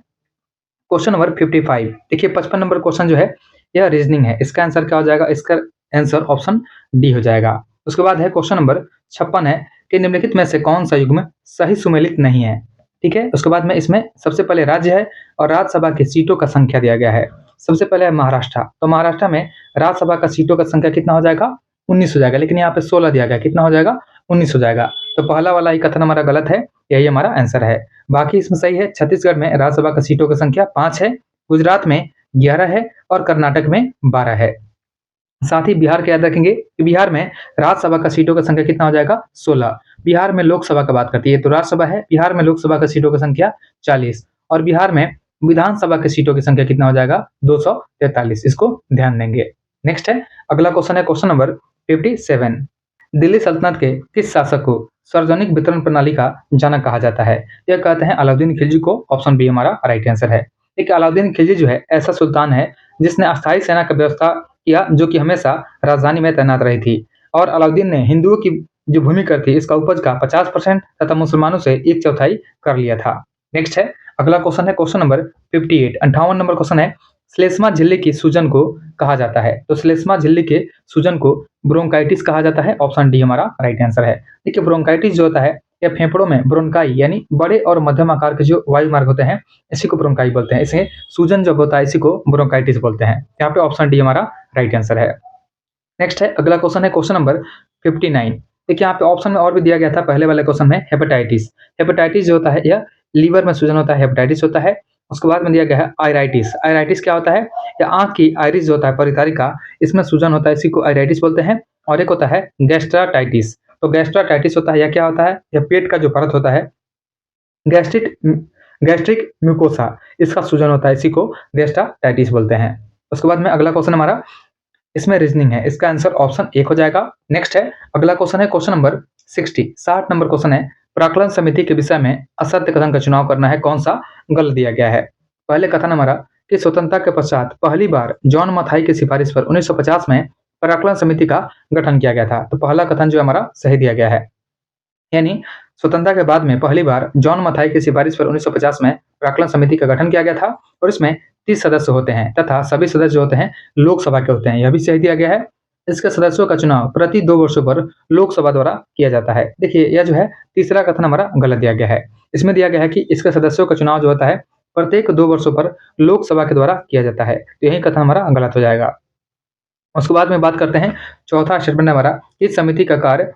क्वेश्चन नंबर 55। देखिए 55 नंबर क्वेश्चन जो है यह रीजनिंग है, इसका आंसर क्या हो जाएगा? इसका आंसर ऑप्शन डी हो जाएगा। उसके बाद है क्वेश्चन नंबर 56 है कि निम्नलिखित में से कौन सा युग्म सही सुमेलित नहीं है? ठीक है, उसके बाद में इसमें सबसे पहले राज्य है और राज्यसभा की सीटों का संख्या दिया गया है। सबसे पहले है महाराष्ट्र, तो महाराष्ट्र में राज्यसभा का सीटों का संख्या कितना हो जाएगा? 19 हो जाएगा, लेकिन यहाँ पे 16 दिया गया, कितना हो जाएगा? 19 हो जाएगा। तो पहला वाला ही कथन हमारा गलत है, यही हमारा आंसर है। बाकी इसमें सही है। छत्तीसगढ़ में राज्यसभा का सीटों की संख्या 5 है, गुजरात में 11 है और कर्नाटक में 12 है। साथ ही बिहार का याद रखेंगे कि बिहार में राज्यसभा का सीटों की संख्या कितना हो जाएगा? 16। बिहार में लोकसभा का बात करती है तो राज्यसभा है, बिहार में लोकसभा का सीटों की संख्या 40 और बिहार में विधानसभा की सीटों की संख्या कितना हो जाएगा? 243। इसको ध्यान देंगे। नेक्स्ट है अगला क्वेश्चन है क्वेश्चन नंबर 57। दिल्ली सल्तनत के किस शासक को सार्वजनिक वितरण प्रणाली का जनक कहा जाता है? यह कहते हैं अलाउद्दीन खिलजी को, ऑप्शन बी हमारा राइट आंसर है। देखिए अलाउद्दीन खिलजी जो है ऐसा सुल्तान है जिसने अस्थायी सेना का व्यवस्था किया जो कि हमेशा राजधानी में तैनात रही थी और अलाउद्दीन ने हिंदुओं की जो भूमि कर थी इसका उपज का 50% तथा मुसलमानों से 1/4 कर लिया था। नेक्स्ट है अगला क्वेश्चन है क्वेश्चन नंबर 58। 58 नंबर क्वेश्चन है श्लेष्मा झिल्ली की सूजन को कहा जाता है? तो श्लेष्मा झिल्ली के सूजन को ब्रोंकाइटिस कहा जाता है, ऑप्शन डी हमारा राइट आंसर है। देखिए ब्रोंकाइटिस जो होता है यह फेफड़ों में ब्रोंकाई यानी बड़े और मध्यम आकार के जो वायु मार्ग होते हैं इसी को ब्रोंकाई बोलते हैं, इसे सूजन जब होता है इसी को ब्रोंकाइटिस बोलते हैं। यहाँ पे ऑप्शन डी हमारा राइट आंसर है। नेक्स्ट है अगला क्वेश्चन है क्वेश्चन नंबर 59। देखिए यहाँ पे ऑप्शन में और भी दिया गया था, पहले वाले क्वेश्चन में हेपेटाइटिस। हेपेटाइटिस जो होता है यह लीवर में सूजन होता है, हेपेटाइटिस होता है। उसके बाद में दिया गया है आयराइटिस। आयराइटिस क्या होता है? यह आंख की आइरिस जो होता है परितारिका, इसमें सूजन होता है, इसी को आयराइटिस बोलते हैं। और एक होता है गैस्ट्राटाइटिस। तो गैस्ट्राटाइटिस होता है यह क्या होता है? यह पेट का जो परत होता है गैस्ट्रिक गैस्ट्रिक म्यूकोसा, इसका सूजन होता है, इसी को गैस्ट्राटाइटिस बोलते हैं। उसके बाद में अगला क्वेश्चन हमारा इसमें रीजनिंग है, इसका आंसर ऑप्शन 1 हो जाएगा। नेक्स्ट है अगला क्वेश्चन है क्वेश्चन नंबर 60 नंबर क्वेश्चन है प्राक्कलन समिति के विषय में असत्य कथन का चुनाव करना है, कौन सा गलत दिया गया है? पहले कथन हमारा कि स्वतंत्रता के पश्चात पहली बार जॉन मथाई की सिफारिश पर 1950 में प्राक्कलन समिति का गठन किया गया था, तो पहला कथन जो हमारा सही दिया गया है। यानी स्वतंत्रता के बाद में पहली बार जॉन मथाई की सिफारिश पर 1950 में प्राक्कलन समिति का गठन किया गया था और इसमें 30 सदस्य होते हैं तथा सभी सदस्य जो होते हैं लोकसभा के होते हैं, यह भी सही दिया गया है। इसके सदस्यों का चुनाव प्रति 2 वर्षों पर लोकसभा द्वारा किया जाता है। देखिए यह जो है तीसरा कथन हमारा गलत दिया गया है, इसमें दिया गया है कि इसके सदस्यों का चुनाव जो होता है प्रत्येक 2 वर्षों पर लोकसभा के द्वारा किया जाता है, तो यही कथन हमारा गलत हो जाएगा। उसके बाद में बात करते हैं चौथा स्टेटमेंट हमारा, इस समिति का कार्य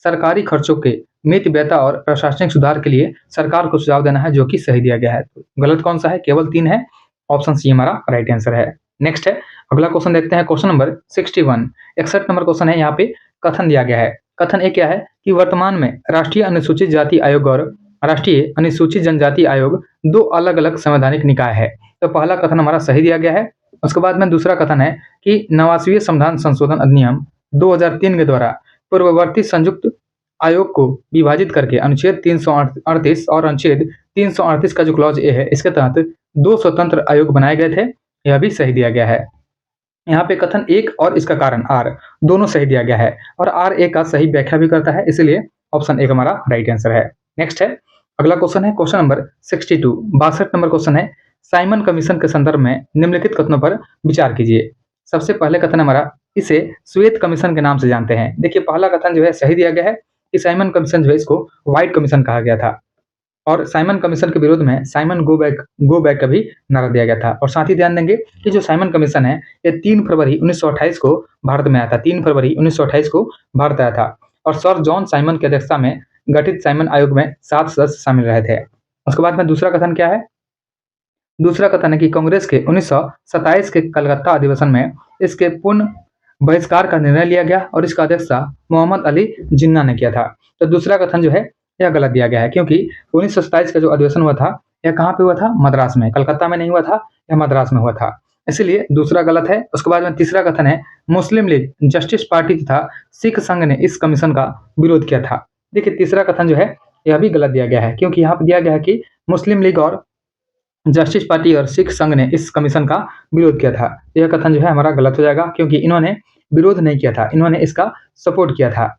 सरकारी खर्चों के मित व्ययता और प्रशासनिक सुधार के लिए सरकार को सुझाव देना है, जो कि सही दिया गया है। तो गलत कौन सा है? केवल 3 है, ऑप्शन सी हमारा राइट आंसर है। नेक्स्ट है अगला क्वेश्चन देखते हैं क्वेश्चन नंबर 61। 61 नंबर क्वेश्चन है, यहाँ पे कथन दिया गया है। कथन एक क्या है कि वर्तमान में राष्ट्रीय अनुसूचित जाति आयोग और राष्ट्रीय अनुसूचित जनजाति आयोग 2 अलग अलग संवैधानिक निकाय है, तो पहला कथन हमारा सही दिया गया है। उसके बाद में दूसरा कथन है कि 89वें संविधान संशोधन अधिनियम 2003 के द्वारा पूर्ववर्ती संयुक्त आयोग को विभाजित करके अनुच्छेद 338 और अनुच्छेद 338 का जो क्लॉज ए है इसके तहत 2 स्वतंत्र आयोग बनाए गए थे, यह भी सही दिया गया है। यहाँ पे कथन 1 और इसका कारण आर दोनों सही दिया गया है और आर ए का सही व्याख्या भी करता है, इसलिए ऑप्शन 1 हमारा राइट आंसर है। नेक्स्ट है अगला क्वेश्चन है क्वेश्चन नंबर 62। 62 नंबर क्वेश्चन है साइमन कमीशन के संदर्भ में निम्नलिखित कथनों पर विचार कीजिए। सबसे पहले कथन हमारा, इसे श्वेत कमीशन के नाम से जानते हैं। देखिए पहला कथन जो है सही दिया गया है कि साइमन कमीशन जो है इसको व्हाइट कमीशन कहा गया था और साइमन कमीशन के विरोध में साइमन गो बैक का भी नारा दिया गया था। और साथ ही ध्यान देंगे कि जो साइमन कमीशन है ये 3 फरवरी 1928 को भारत में आया था, 3 फरवरी 1928 को भारत आया था और सर जॉन साइमन की अध्यक्षता में गठित साइमन आयोग में 7 सदस्य शामिल रहे थे। उसके बाद में दूसरा कथन क्या है? दूसरा कथन है कि कांग्रेस के 1927 के कलकत्ता अधिवेशन में इसके पूर्ण बहिष्कार का निर्णय लिया गया और इसका अध्यक्षता मोहम्मद अली जिन्ना ने किया था। तो दूसरा कथन जो है यह गलत दिया गया है, क्योंकि 1927 का जो अधिवेशन हुआ था यह कहाँ पे हुआ था? मद्रास में, कलकत्ता में नहीं हुआ था, यह मद्रास में हुआ था। इसलिए दूसरा गलत है। उसके बाद में तीसरा कथन है, मुस्लिम लीग, जस्टिस पार्टी तथा सिख संघ ने इस कमीशन का विरोध किया था। देखिए तीसरा कथन जो है यह भी गलत दिया गया है, क्योंकि यहाँ पे दिया गया है कि मुस्लिम लीग और जस्टिस पार्टी और सिख संघ ने इस कमीशन का विरोध किया था। यह कथन जो है हमारा गलत हो जाएगा, क्योंकि इन्होंने विरोध नहीं किया था, इन्होंने इसका सपोर्ट किया था।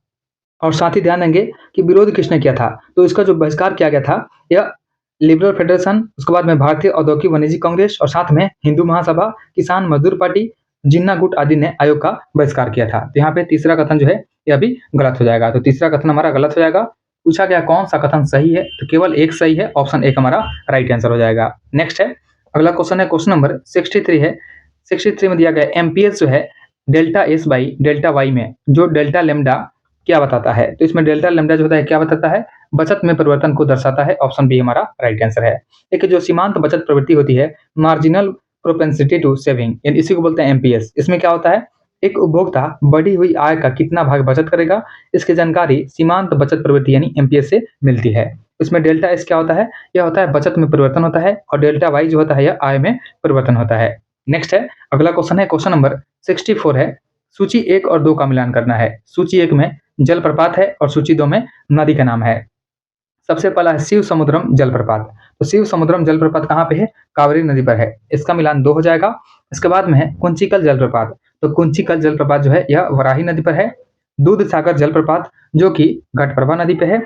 और साथ ही ध्यान देंगे कि विरोध किसने किया था? तो इसका जो बहिष्कार किया गया था यह लिबरल फेडरेशन, उसके बाद में भारतीय औद्योगिक वाणिज्य कांग्रेस और साथ में हिंदू महासभा, किसान मजदूर पार्टी, जिन्ना गुट आदि ने आयोग का बहिष्कार किया था। तो यहाँ पे तीसरा कथन जो है यह भी गलत हो जाएगा। तो तीसरा कथन हमारा गलत हो जाएगा। पूछा गया कौन सा कथन सही है, तो केवल एक सही है, ऑप्शन एक हमारा राइट आंसर हो जाएगा। नेक्स्ट है, अगला क्वेश्चन है, क्वेश्चन नंबर 63 है। 63 में दिया गया एमपीएस जो है delta s by delta y में जो डेल्टा लेमडा क्या बताता है? तो इसमें डेल्टा लेमडा जो होता है क्या बताता है? बचत में परिवर्तन को दर्शाता है। ऑप्शन बी हमारा राइट आंसर है। देखिए जो सीमांत बचत प्रवृत्ति होती है, मार्जिनल प्रोपेंसिटी टू सेविंग, इसी को बोलते हैं एमपीएस। इसमें क्या होता है? एक उपभोक्ता बढ़ी हुई आय का कितना भाग बचत करेगा, इसकी जानकारी सीमांत बचत प्रवृत्ति यानी एमपीएस से मिलती है। इसमें डेल्टा एस क्या होता है? यह होता है बचत में परिवर्तन होता है, और डेल्टा वाई जो होता है यह आय में परिवर्तन होता है। नेक्स्ट है, अगला क्वेश्चन है, क्वेश्चन नंबर 64 है। सूची 1 और 2 का मिलान करना है। सूची 1 में जलप्रपात है और सूची 2 में नदी का नाम है। सबसे पहला है शिव समुद्रम जलप्रपात। तो शिव समुद्रम जलप्रपात कहाँ पे है? कावेरी नदी पर है। इसका मिलान 2 हो जाएगा। इसके बाद में है कुंचिकल जलप्रपात। तो कुंचिकल जलप्रपात जो है यह वराही नदी पर है। दूध सागर जलप्रपात जो कि घटप्रभा नदी पे है,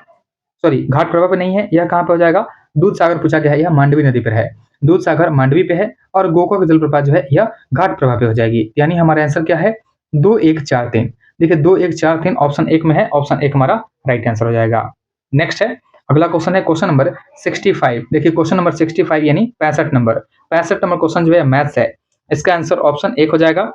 सॉरी घाटप्रभा पे नहीं है, यह कहाँ पे हो जाएगा? दूध सागर पूछा गया है, यह मांडवी नदी पर है। दूध सागर मांडवी पे है, और गोकाक जलप्रपात जो है यह घाटप्रभा पे हो जाएगी। यानी हमारा आंसर क्या है? 2 1 4 3। देखिए 2 1 4 3 ऑप्शन एक में है, ऑप्शन एक हमारा राइट आंसर हो जाएगा। नेक्स्ट है, अगला क्वेश्चन है क्वेश्चन नंबर 65। देखिए क्वेश्चन नंबर 65 यानी 65 नंबर, 65 नंबर क्वेश्चन जो है मैथ्स है। इसका आंसर ऑप्शन एक हो जाएगा।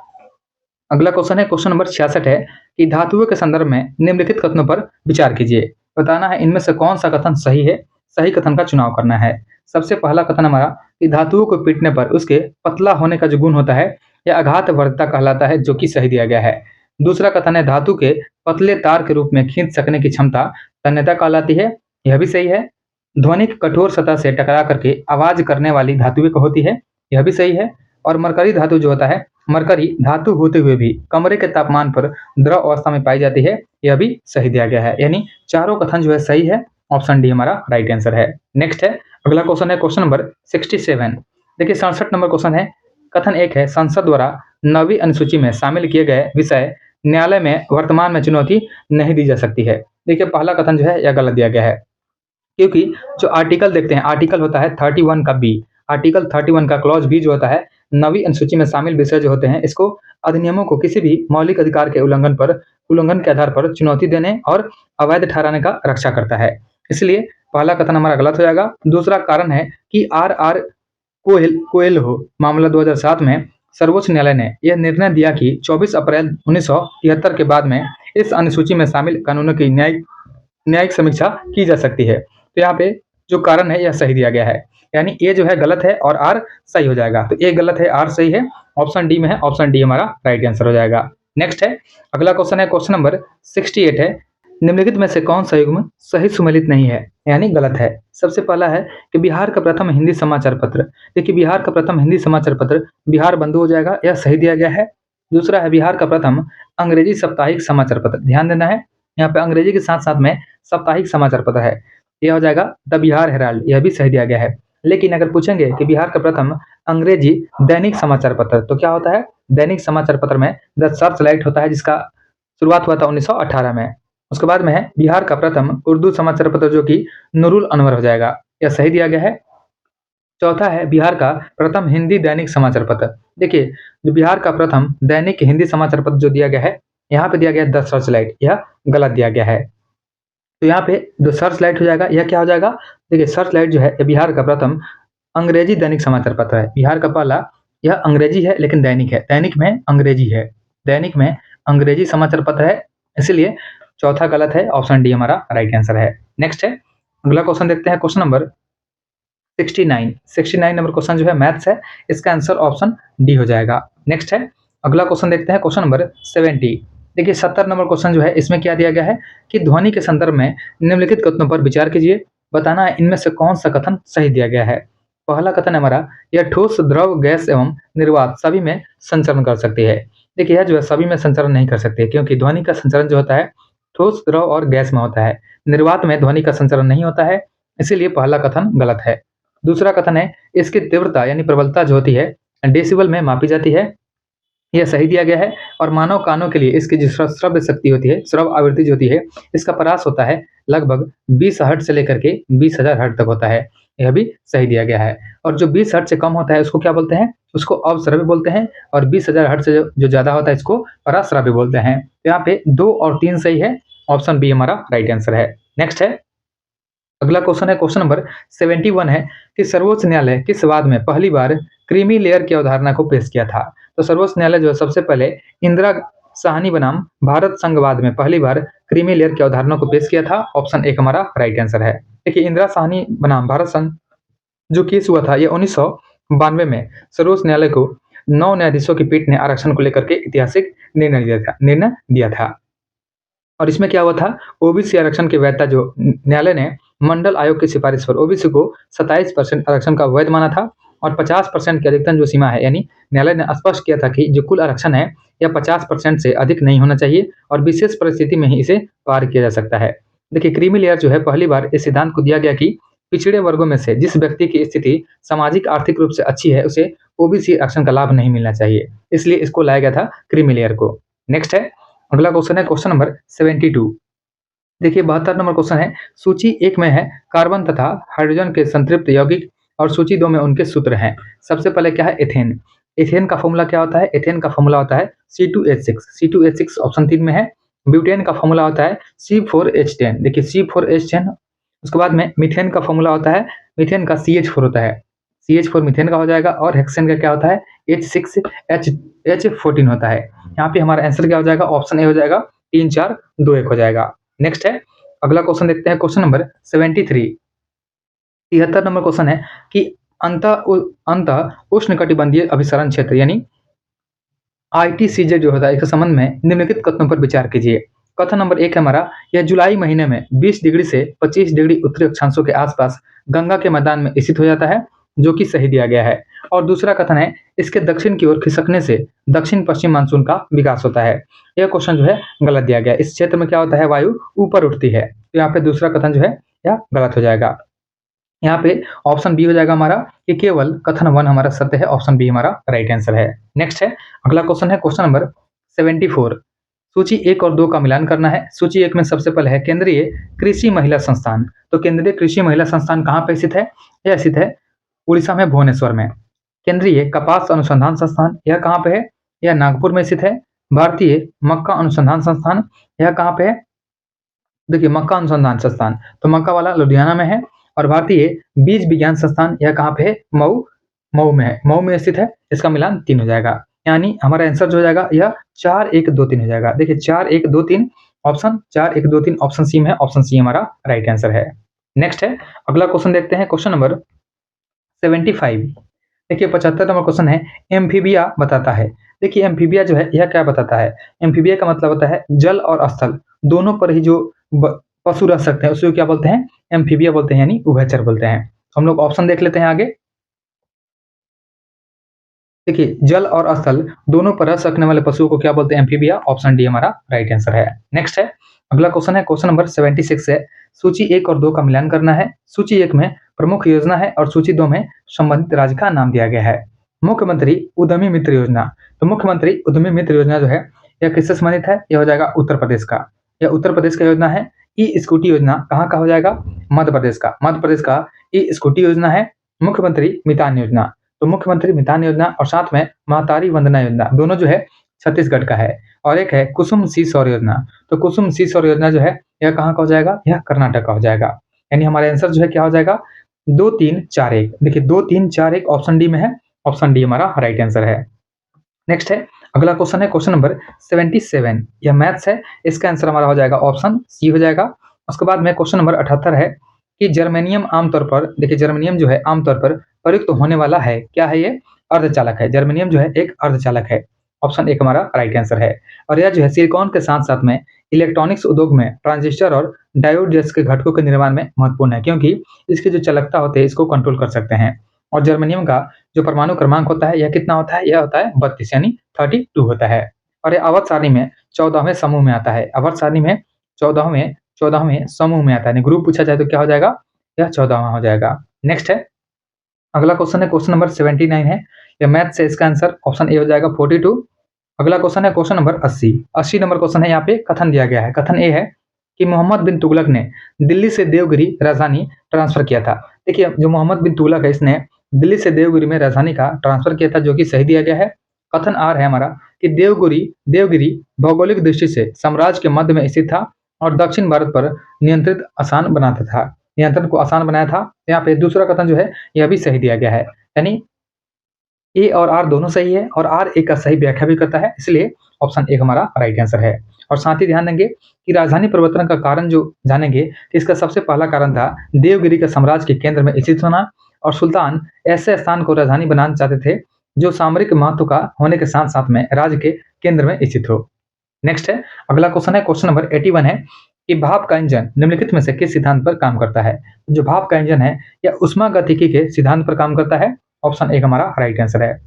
अगला क्वेश्चन है क्वेश्चन नंबर 66 है कि धातुओं के संदर्भ में निम्नलिखित कथनों पर विचार कीजिए। बताना है इनमें से कौन सा कथन सही है, सही कथन का चुनाव करना है। सबसे पहला कथन हमारा कि धातुओं को पीटने पर उसके पतला होने का जो गुण होता है यह आघातवर्धकता कहलाता है, जो कि सही दिया गया है। दूसरा कथन है धातु के पतले तार के रूप में खींच सकने की क्षमता तन्यता कहलाती है, यह भी सही है। ध्वनिक कठोर सतह से टकरा करके आवाज करने वाली धातु एक होती है, यह भी सही है। और मरकरी धातु जो होता है, मरकरी धातु होते हुए भी कमरे के तापमान पर द्रव अवस्था में पाई जाती है, यह भी सही दिया गया है। यानी चारों कथन जो है सही है, ऑप्शन डी हमारा राइट आंसर है। नेक्स्ट है, अगला क्वेश्चन है क्वेश्चन नंबर 67। देखिए 67 नंबर क्वेश्चन है। कथन एक है संसद द्वारा 9वीं अनुसूची में शामिल किए गए विषय न्यायालय में वर्तमान में चुनौती नहीं दी जा सकती है। देखिए पहला कथन जो है यह गलत दिया गया है, क्योंकि जो आर्टिकल देखते हैं, आर्टिकल होता है 31 का बी, आर्टिकल 31 का क्लॉज बी जो होता है, 9वीं अनुसूची में शामिल विषय जो होते हैं इसको अधिनियमों को किसी भी मौलिक अधिकार के उल्लंघन के आधार पर चुनौती देने और अवैध ठहराने का रक्षा करता है। इसलिए पहला कथन हमारा गलत हो जाएगा। दूसरा कारण है कि आर आर कोएल्हो मामला 2007 में सर्वोच्च न्यायालय ने यह निर्णय दिया कि 24 अप्रैल 1973 के बाद में इस अनुसूची में शामिल कानूनों की न्यायिक समीक्षा की जा सकती है। तो यहाँ पे जो कारण है यह सही दिया गया है, यानी ए जो है गलत है और आर सही हो जाएगा। तो ए गलत है, आर सही है, ऑप्शन डी में है, ऑप्शन डी हमारा राइट आंसर हो जाएगा। नेक्स्ट है, अगला क्वेश्चन है क्वेश्चन नंबर 68 है। निम्नलिखित में से कौन सा युग्म सही सुमेलित नहीं है, यानी गलत है। सबसे पहला है कि बिहार का प्रथम हिंदी समाचार पत्र। देखिए बिहार का प्रथम हिंदी समाचार पत्र बिहार बंधु हो जाएगा, यह सही दिया गया है। दूसरा है बिहार का प्रथम अंग्रेजी साप्ताहिक समाचार पत्र। ध्यान देना है, यहाँ पे अंग्रेजी के साथ साथ में साप्ताहिक समाचार पत्र है, यह हो जाएगा द बिहार हेराल्ड, यह भी सही दिया गया है। लेकिन अगर पूछेंगे कि बिहार का प्रथम अंग्रेजी दैनिक समाचार पत्र, तो क्या होता है? दैनिक समाचार पत्र में द सर्चलाइट होता है, जिसका शुरुआत हुआ था 1918 में। उसके बाद में है बिहार का प्रथम उर्दू समाचार पत्र जो कि नूरुल अनवर हो जाएगा, यह सही दिया गया है। चौथा है बिहार का प्रथम हिंदी दैनिक समाचार पत्र। देखिए जो बिहार का प्रथम दैनिक हिंदी समाचार पत्र जो दिया गया है, यहाँ पे दिया गया द सर्चलाइट, यह गलत दिया गया है। तो यहाँ पे जो सर्चलाइट हो जाएगा यह क्या हो जाएगा? देखिए सर्चलाइट जो है ये बिहार का प्रथम अंग्रेजी दैनिक समाचार पत्र है। बिहार का पहला यह अंग्रेजी है लेकिन दैनिक है, दैनिक में अंग्रेजी है, दैनिक में अंग्रेजी समाचार पत्र है, इसलिए चौथा गलत है, ऑप्शन डी हमारा राइट आंसर है। नेक्स्ट है, अगला क्वेश्चन देखते हैं, क्वेश्चन नंबर 69 नंबर क्वेश्चन जो है मैथ्स है, इसका आंसर ऑप्शन डी हो जाएगा। नेक्स्ट है, अगला क्वेश्चन देखते हैं, क्वेश्चन नंबर 70। देखिए 70 नंबर क्वेश्चन जो है इसमें क्या दिया गया है कि ध्वनि के संदर्भ में निम्नलिखित कथनों पर विचार कीजिए, बताना है इनमें से कौन सा कथन सही दिया गया है। पहला कथन है हमारा, यह ठोस, द्रव, गैस एवं निर्वात सभी में संचरण कर सकती है। देखिए यह जो है सभी में संचरण नहीं कर सकती है, क्योंकि ध्वनि का संचरण जो होता है ठोस, द्रव और गैस में होता है। निर्वात में ध्वनि का संचरण नहीं होता है, इसीलिए पहला कथन गलत है। दूसरा कथन है, इसकी तीव्रता यानी प्रबलता जो होती है डेसिबल में मापी जाती है, यह सही दिया गया है। और मानव कानों के लिए इसकी जो श्रव्य शक्ति होती है, श्रव्य आवृत्ति जो होती है, इसका परास होता है लगभग 20 हर्ट्ज से लेकर के 20,000 हर्ट्ज तक होता है, यह भी सही दिया गया है। और जो 20 हर्ट्ज से कम होता है उसको क्या बोलते हैं, उसको अवश्रव्य बोलते हैं, और 20,000 हर्ट्ज से जो ज़्यादा होता है इसको पराश्रव्य बोलते हैं। यहाँ पे 2 और 3 सही है, ऑप्शन बी हमारा राइट आंसर है। नेक्स्ट है, अगला क्वेश्चन है, क्वेश्चन नंबर 71 है कि सर्वोच्च न्यायालय किस वाद में पहली बार क्रीमी लेयर की अवधारणा को पेश किया था। तो सर्वोच्च न्यायालय जो है सबसे पहले इंदिरा साहनी बनाम भारत संघवाद में पहली बार क्रीमी लेयर की अवधारणा को पेश किया था, ऑप्शन एक हमारा राइट आंसर है। देखिए इंदिरा साहनी बनाम भारत संघ जो केस हुआ था, ये 1992 में सर्वोच्च न्यायालय को 9 न्यायाधीशों की पीठ ने आरक्षण को लेकर के ऐतिहासिक निर्णय दिया था। और इसमें क्या हुआ था, ओबीसी आरक्षण की वैधता जो न्यायालय ने मंडल आयोग की सिफारिश पर ओबीसी को 27% आरक्षण का वैध माना था, और 50% की अधिकतम जो सीमा है, यानी न्यायालय ने स्पष्ट किया था कि जो कुल आरक्षण है यह 50% से अधिक नहीं होना चाहिए, और विशेष परिस्थिति में ही इसे पार किया जा सकता है। देखिए क्रीमी लेयर जो है पहली बार इस सिद्धांत को दिया गया कि पिछड़े वर्गों में से जिस व्यक्ति की स्थिति सामाजिक आर्थिक रूप से अच्छी है उसे ओबीसी आरक्षण का लाभ नहीं मिलना चाहिए, इसलिए इसको लाया गया था क्रीमी लेयर को। नेक्स्ट है, अगला क्वेश्चन है, क्वेश्चन नंबर 72। देखिए 72 नंबर क्वेश्चन है, सूची 1 में है कार्बन तथा हाइड्रोजन के संतृप्त यौगिक, और सूची 2 में उनके सूत्र हैं। सबसे पहले क्या है, एथेन। एथेन का फॉर्मूला क्या होता है, एथेन का फॉर्मूला होता है C2H6। C2H6 ऑप्शन 3 में है। ब्यूटेन का फॉर्मूला होता है C4H10। देखिए C4H10। उसके बाद में मीथेन का फॉर्मूला होता है, मीथेन का CH4 होता है, CH4 मीथेन का हो जाएगा, और हेक्सेन का क्या होता है H6H14 होता है। यहाँ पे हमारा आंसर क्या हो जाएगा, ऑप्शन ए हो जाएगा, 3 4 2 1 हो जाएगा। नेक्स्ट है, अगला क्वेश्चन देखते हैं, क्वेश्चन नंबर 73। 73 नंबर क्वेश्चन है कि अंत उष्णकटिबंधीय अभिसरण क्षेत्र यानी ITCZ जो होता है इसके संबंध में निम्नलिखित कथनों पर विचार कीजिए। कथन नंबर 1 है हमारा, यह जुलाई महीने में 20 डिग्री से 25 डिग्री उत्तरी अक्षांशों के आसपास गंगा के मैदान में स्थित हो जाता है, जो कि सही दिया गया है। और दूसरा कथन है, इसके दक्षिण की ओर खिसकने से दक्षिण पश्चिम मानसून का विकास होता है। यह क्वेश्चन जो है गलत दिया गया है। इस क्षेत्र में क्या होता है, वायु ऊपर उठती है, तो यहाँ पे दूसरा कथन जो है यह गलत हो जाएगा। यहाँ पे ऑप्शन बी हो जाएगा हमारा कि केवल कथन 1 हमारा सत्य है, ऑप्शन बी हमारा राइट आंसर है। नेक्स्ट है, अगला क्वेश्चन है, क्वेश्चन नंबर 74। सूची 1 और 2 का मिलान करना है। सूची 1 में सबसे पहले है केंद्रीय कृषि महिला संस्थान। तो केंद्रीय कृषि महिला संस्थान कहाँ पे स्थित है, यह स्थित है उड़ीसा में भुवनेश्वर में। केंद्रीय कपास अनुसंधान संस्थान यह कहाँ पे है, यह नागपुर में स्थित है। भारतीय मक्का अनुसंधान संस्थान यह कहाँ पे है, देखिए मक्का अनुसंधान संस्थान तो मक्का वाला लुधियाना में है। और भारतीय बीज विज्ञान संस्थान यह कहाँ पे है, मऊ में है, मऊ में स्थित है। इसका मिलान 3 हो जाएगा, यानी हमारा आंसर जो हो जाएगा यह 4 1 2 3 हो जाएगा। देखिए 4 1 2 3 ऑप्शन 4 1 2 3 ऑप्शन सी में है, ऑप्शन सी हमारा राइट आंसर है। नेक्स्ट है, अगला क्वेश्चन देखते हैं, क्वेश्चन नंबर 75। देखिए 75 नंबर क्वेश्चन है, एम्फीबिया बताता है। देखिए एम्फीबिया जो है यह क्या बताता है, एम्फीबिया का मतलब होता है जल और स्थल दोनों पर ही जो पशु रह सकते हैं उसको क्या बोलते हैं, एम्फीबिया बोलते हैं, यानी उभयचर बोलते हैं। हम लोग ऑप्शन देख लेते हैं आगे। देखिए जल और स्थल दोनों पर रह सकने वाले पशुओं को क्या बोलते हैं, एम्फीबिया, ऑप्शन डी हमारा राइट आंसर है। नेक्स्ट है, अगला क्वेश्चन है, क्वेश्चन नंबर 76 है, सूची 1 और 2 का मिलान करना है। सूची 1 में प्रमुख योजना है और सूची 2 में संबंधित राज्य का नाम दिया गया है। मुख्यमंत्री उद्यमी मित्र योजना। तो मुख्यमंत्री उद्यमी मित्र योजना जो है यह किससे संबंधित है, यह हो जाएगा उत्तर प्रदेश का, यह उत्तर प्रदेश का योजना है। ई स्कूटी योजना कहाँ का हो जाएगा, मध्य प्रदेश का, मध्य प्रदेश का ई स्कूटी योजना है। मुख्यमंत्री मितान योजना, तो मुख्यमंत्री मितान योजना और साथ में महतारी वंदना योजना दोनों जो है छत्तीसगढ़ का है। और एक है कुसुम सी सौर योजना, तो कुसुम सी सौर योजना जो है यह कहाँ का हो जाएगा, यह कर्नाटक का हो जाएगा। यानी हमारा आंसर जो है क्या हो जाएगा, 2 3 4 1। देखिए 2 3 4 1 ऑप्शन डी में है, ऑप्शन डी हमारा राइट आंसर है। नेक्स्ट है, अगला क्वेश्चन है, क्वेश्चन नंबर 77। यह मैथ्स है, इसका आंसर हमारा हो जाएगा ऑप्शन सी हो जाएगा। उसके बाद में क्वेश्चन नंबर 78 है कि जर्मेनियम आमतौर पर, देखिए जर्मेनियम जो है आमतौर पर प्रयुक्त होने वाला है, क्या है ये, अर्धचालक है। जर्मेनियम जो है एक अर्धचालक है। ऑप्शन एक हमारा राइट आंसर है। और यह जो है सिलिकॉन के साथ साथ में इलेक्ट्रॉनिक्स उद्योग में ट्रांजिस्टर और डायोड जैसे घटकों के निर्माण में महत्वपूर्ण है, क्योंकि इसकी जो चालकता होती है इसको कंट्रोल कर सकते हैं। और जर्मेनियम का जो परमाणु क्रमांक होता है यह कितना होता है? यह होता है 32 यानी 32 होता है। और यह आवर्त सारणी में 14वें समूह में आता है। आवर्त सारणी में 14वें समूह में आता है, यानी ग्रुप पूछा जाए तो क्या हो जाएगा? यह 14वां हो जाएगा। नेक्स्ट है अगला क्वेश्चन है, क्वेश्चन नंबर 79 है। या मैथ से इसका आंसर ऑप्शन ए हो जाएगा 42। अगला क्वेश्चन है क्वेश्चन नंबर 80 नंबर क्वेश्चन है। यहाँ पे कथन दिया गया है। कथन ए है कि मोहम्मद बिन तुगलक ने दिल्ली से देवगिरी राजधानी ट्रांसफर किया था। देखिए जो मोहम्मद बिन तुगलक है इसने दिल्ली से देवगिरी में राजधानी का ट्रांसफर किया था, जो कि सही दिया गया है। कथन आर है हमारा कि देवगिरी भौगोलिक दृष्टि से साम्राज्य के मध्य में स्थित था और दक्षिण भारत पर नियंत्रण को आसान बनाया था। यहाँ पे दूसरा कथन जो है यह भी सही दिया गया है, यानी ए और आर दोनों सही है और आर ए का सही व्याख्या भी करता है, इसलिए ऑप्शन एक हमारा राइट आंसर है। और साथ ही ध्यान देंगे कि राजधानी परिवर्तन का कारण जो जानेंगे कि इसका सबसे पहला कारण था देवगिरी का साम्राज्य के केंद्र में स्थित होना, और सुल्तान ऐसे स्थान को राजधानी बनाना चाहते थे जो सामरिक महत्व का होने के साथ साथ में राज्य के केंद्र में स्थित हो। नेक्स्ट है अगला क्वेश्चन है, क्वेश्चन नंबर 81 है कि भाप का इंजन निम्नलिखित में से किस सिद्धांत पर काम करता है? जो भाप का इंजन है यह उष्मागतिकी के सिद्धांत पर काम करता है। ऑप्शन एक हमारा राइट आंसर है।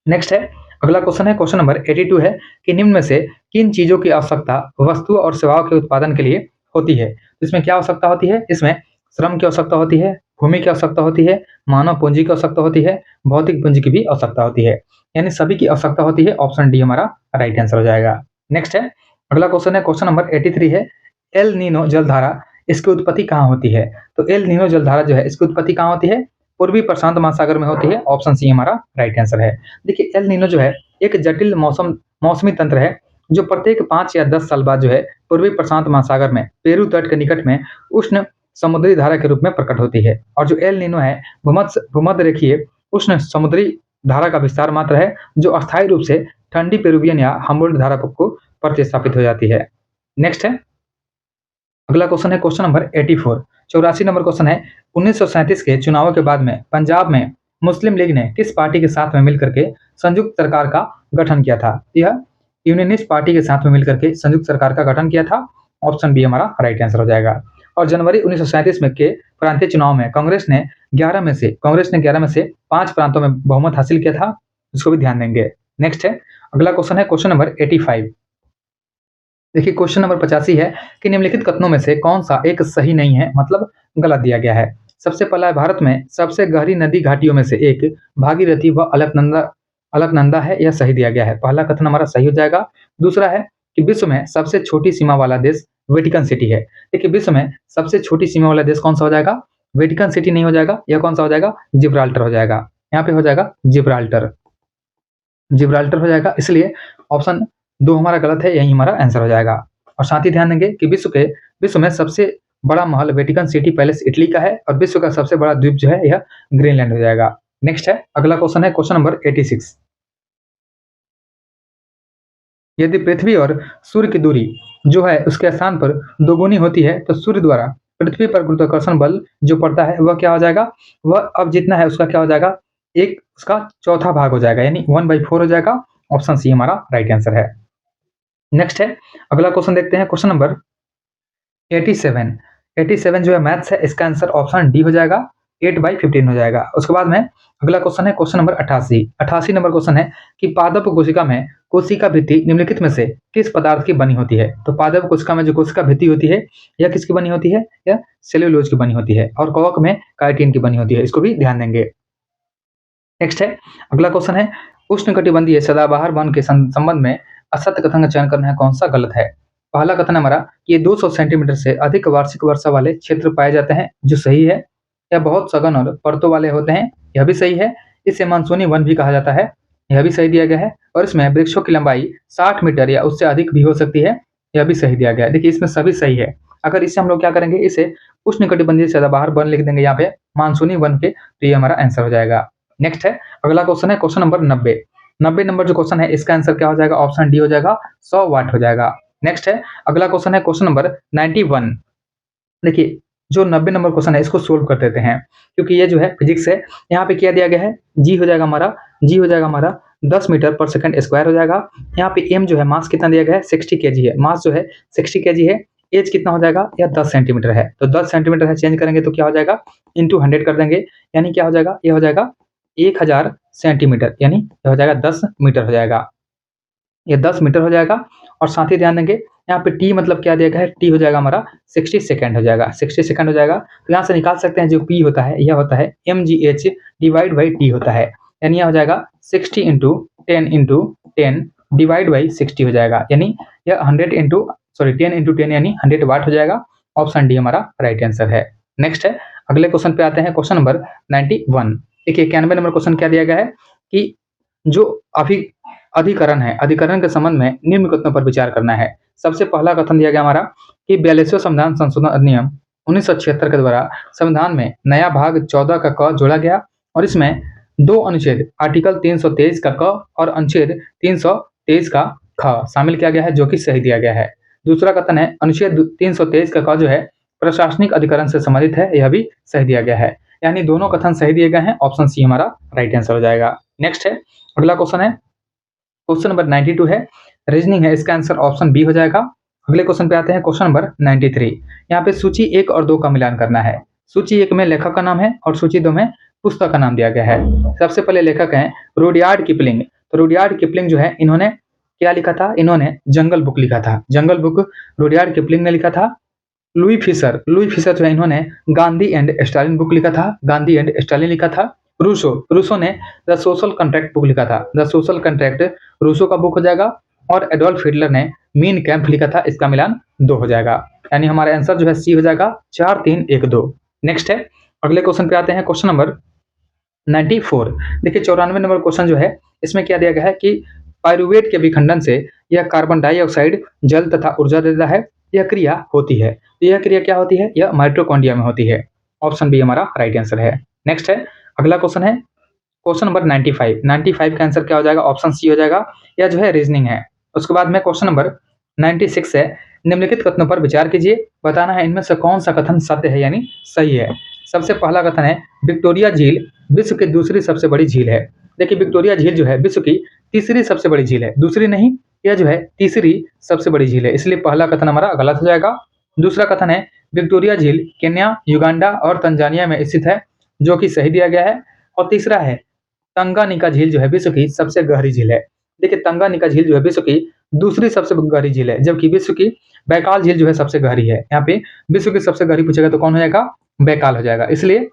नेक्स्ट है अगला क्वेश्चन है, क्वेश्चन नंबर 82 है कि निम्न में से किन चीजों की आवश्यकता वस्तुओं और सेवाओं के उत्पादन के लिए होती है? इसमें क्या आवश्यकता होती है? इसमें श्रम की आवश्यकता होती है, भूमि की आवश्यकता होती है, मानव पूंजी की आवश्यकता होती है, भौतिक पूंजी की भी आवश्यकता होती है, यानी सभी की आवश्यकता होती है। ऑप्शन डी हमारा राइट आंसर हो जाएगा। नेक्स्ट है अगला क्वेश्चन है, क्वेश्चन नंबर 83 है। एल नीनो जलधारा इसकी उत्पत्ति कहाँ होती है? तो एल नीनो जलधारा जो है इसकी उत्पत्ति कहाँ होती है? पूर्वी प्रशांत महासागर में होती है। ऑप्शन सी हमारा राइट आंसर है। देखिए एल नीनो जो है एक जटिल मौसमी तंत्र है जो प्रत्येक 5 या 10 साल बाद जो है पूर्वी प्रशांत महासागर में पेरू तट के निकट में उष्ण समुद्री धारा के रूप में प्रकट होती है। और जो एल नीनो है भूमध्य रेखीय उष्ण समुद्री धारा का विस्तार मात्र है जो अस्थायी रूप से ठंडी पेरुवियन या हम्बोल्ट धारा को प्रतिस्थापित हो जाती है। नेक्स्ट है अगला क्वेश्चन है, क्वेश्चन नंबर 84 84 नंबर क्वेश्चन है। 1937 के चुनावों के बाद में पंजाब में मुस्लिम लीग ने किस पार्टी के साथ में मिलकर के संयुक्त सरकार का गठन किया था? यह यूनियनिस्ट पार्टी के साथ में मिलकर के संयुक्त सरकार का गठन किया था। ऑप्शन बी हमारा राइट आंसर हो जाएगा। और जनवरी 1937 में के प्रांतीय चुनाव में कांग्रेस ने 11 में से 5 प्रांतों में बहुमत हासिल किया था, इसको भी ध्यान देंगे। नेक्स्ट है अगला क्वेश्चन है, क्वेश्चन नंबर 85। देखिए क्वेश्चन नंबर 85 है कि निम्नलिखित कथनों में से कौन सा एक सही नहीं है, मतलब गलत दिया गया है। सबसे पहला है भारत में सबसे गहरी नदी घाटियों में से एक भागीरथी व अलकनंदा है, यह सही दिया गया है। पहला कथन हमारा सही हो जाएगा। दूसरा है कि विश्व में सबसे छोटी सीमा वाला देश वेटिकन सिटी है। देखिए विश्व में सबसे छोटी सीमा वाला देश कौन सा हो जाएगा? वेटिकन सिटी नहीं हो जाएगा, यह कौन सा हो जाएगा? जिब्राल्टर हो जाएगा। यहाँ पे हो जाएगा जिब्राल्टर हो जाएगा, इसलिए ऑप्शन 2 हमारा गलत है, यही हमारा आंसर हो जाएगा। और साथ ही ध्यान देंगे कि विश्व में सबसे बड़ा महल वेटिकन सिटी पैलेस इटली का है और विश्व का सबसे बड़ा द्वीप जो है यह ग्रीनलैंड हो जाएगा। नेक्स्ट है अगला क्वेश्चन है, क्वेश्चन नंबर 86। यदि पृथ्वी और सूर्य की दूरी जो है उसके स्थान पर दोगुनी होती है तो सूर्य द्वारा पृथ्वी पर गुरुत्वाकर्षण बल जो पड़ता है वह क्या हो जाएगा? वह अब जितना है उसका क्या हो जाएगा? एक उसका चौथा भाग हो जाएगा, यानी 1/4 हो जाएगा। ऑप्शन सी हमारा राइट आंसर है। नेक्स्ट है अगला क्वेश्चन देखते हैं, क्वेश्चन नंबर 87 जो है मैथ्स है, इसका आंसर ऑप्शन डी हो जाएगा, 8/15 हो जाएगा। उसके बाद में अगला क्वेश्चन है, क्वेश्चन नंबर 88 नंबर क्वेश्चन है कि पादप कोशिका में कोशिका भित्ति निम्नलिखित में से किस पदार्थ की बनी होती है? तो पादप कोशिका में जो कोशिका भित्ति होती है यह किसकी बनी होती है? यह सेल्यूलोज की बनी होती है और कवक में काइटिन की बनी होती है, इसको भी ध्यान देंगे। नेक्स्ट है अगला क्वेश्चन है, उष्णकटिबंधीय सदाबहार वन के संबंध में असत्य कथन का चयन करना है, कौन सा गलत है? पहला कथन हमारा कि ये 200 सेंटीमीटर से अधिक वार्षिक वर्षा वाले क्षेत्र पाए जाते हैं, जो सही है। यह बहुत सघन और परतों वाले होते हैं, यह भी सही है। इसे मानसूनी वन भी कहा जाता है, यह भी सही दिया गया है। और इसमें वृक्षों की लंबाई 60 मीटर या उससे अधिक भी हो सकती है, यह भी सही दिया गया है। देखिए इसमें सभी सही है। अगर इसे हम लोग क्या करेंगे, इसे उष्णकटिबंधीय सदाबहार वन लिख देंगे यहाँ पे मानसूनी वन के, तो ये हमारा आंसर हो जाएगा। नेक्स्ट है अगला क्वेश्चन है, क्वेश्चन नंबर 90 नंबर जो क्वेश्चन है इसका आंसर क्या हो जाएगा? ऑप्शन डी हो जाएगा, 100 वाट हो जाएगा। नेक्स्ट है अगला क्वेश्चन है, क्वेश्चन नंबर 91। देखिए जो 90 नंबर क्वेश्चन है इसको सोल्व कर देते हैं, क्योंकि ये जो है फिजिक्स है। यहाँ पे क्या दिया गया है, जी हो जाएगा हमारा 10 मीटर पर सेकंड स्क्वायर हो जाएगा। यहाँ पे एम जो है मास कितना दिया गया है, 60 केजी है, मास जो है 60 केजी है। एज कितना हो जाएगा, यह 10 सेंटीमीटर है, तो 10 सेंटीमीटर है, चेंज करेंगे तो क्या हो जाएगा, इंटू 100 कर देंगे, यानी क्या हो जाएगा, ये हो जाएगा 1000 सेंटीमीटर, यानी ये हो जाएगा 10 मीटर हो जाएगा, ये 10 मीटर हो जाएगा। और साथ ही ध्यान देंगे यहाँ पे टी मतलब क्या दिया गया है, टी हो जाएगा हमारा 60 सेकंड हो जाएगा, 60 सेकंड हो जाएगा। तो यहाँ से निकाल सकते हैं जो पी होता है यह होता है mgh डिवाइड बाई टी होता है, यानी यह हो जाएगा 60 इंटू 10 डिवाइड बाई 60 हो जाएगा, यानी यह 10 इंटू 10 यानी 100 वाट हो जाएगा। ऑप्शन डी हमारा राइट आंसर है। नेक्स्ट है, अगले क्वेश्चन पे आते हैं, क्वेश्चन नंबर 91। देखिए 91 नंबर क्वेश्चन क्या दिया गया है कि जो अभी अधिकरण है, अधिकरण के संबंध में निम्न कथनों पर विचार करना है। सबसे पहला कथन दिया गया हमारा कि 42वां संविधान संशोधन अधिनियम 1976 के द्वारा संविधान में नया भाग 14 का क जोड़ा गया और इसमें दो अनुच्छेद आर्टिकल 323 का क और अनुच्छेद 323 का ख शामिल किया गया है, जो कि सही दिया गया है। दूसरा कथन है अनुच्छेद 323 का क जो है प्रशासनिक अधिकरण से संबंधित है, यह भी सही दिया गया है, यानी दोनों कथन सही दिए गए हैं। ऑप्शन सी हमारा राइट आंसर हो जाएगा। नेक्स्ट है, अगला क्वेश्चन है, क्वेश्चन नंबर 92 है, रीजनिंग है, इसका आंसर ऑप्शन बी हो जाएगा। अगले क्वेश्चन पे आते हैं, क्वेश्चन नंबर 93। यहाँ पे सूची 1 और 2 का मिलान करना है। सूची 1 में लेखक का नाम है और सूची 2 में पुस्तक का नाम दिया गया है। सबसे पहले लेखक हैं रुडयार्ड किपलिंग। तो रुडयार्ड किपलिंग जो है इन्होंने क्या लिखा था, इन्होंने जंगल बुक लिखा था, जंगल बुक रुडयार्ड किपलिंग ने लिखा था। लुई फिशर जो है इन्होंने गांधी एंड स्टालिन बुक लिखा था, गांधी एंड स्टालिन लिखा था। रूसो ने द सोशल कॉन्ट्रैक्ट बुक लिखा था, द सोशल कॉन्ट्रैक्ट रूसो का बुक हो जाएगा। और एडोल्फ हिटलर ने मीन कैंप लिखा था, इसका मिलान 2 हो जाएगा, यानी हमारा आंसर जो है सी हो जाएगा 4 3 1 2। नेक्स्ट है, अगले क्वेश्चन पे आते हैं, क्वेश्चन नंबर 94। देखिए 94 नंबर क्वेश्चन जो है इसमें क्या दिया गया है कि पायरुवेट के विखंडन से यह कार्बन डाइऑक्साइड जल तथा ऊर्जा देता है, यह क्रिया होती है। तो यह क्रिया क्या होती है, यह माइटोकॉन्ड्रिया में होती है। ऑप्शन बी हमारा राइट आंसर है। नेक्स्ट है, अगला क्वेश्चन है क्वेश्चन नंबर 95 का आंसर क्या हो जाएगा, ऑप्शन सी हो जाएगा, यह जो है रीजनिंग है। उसके बाद में क्वेश्चन नंबर 96 है, निम्नलिखित कथनों पर विचार कीजिए, बताना है इनमें से कौन सा कथन सत्य है यानी सही है। सबसे पहला कथन है विक्टोरिया झील विश्व की दूसरी सबसे बड़ी झील है। देखिए विक्टोरिया झील जो है विश्व की तीसरी सबसे बड़ी झील है, दूसरी नहीं, यह जो है तीसरी सबसे बड़ी झील है, इसलिए पहला कथन हमारा गलत हो जाएगा। दूसरा कथन है विक्टोरिया झील केन्या, युगांडा और तंजानिया में स्थित है, जो कि सही दिया गया है। और तीसरा है तंगानिका झील जो है विश्व की सबसे गहरी झील है। देखिए तंगानिका झील जो है विश्व की दूसरी सबसे गहरी झील है, जबकि विश्व की बैकाल झील जो है सबसे गहरी है। यहाँ पे विश्व की सबसे गहरी पूछेगा तो कौन हो जाएगा, बैकाल हो जाएगा, इसलिए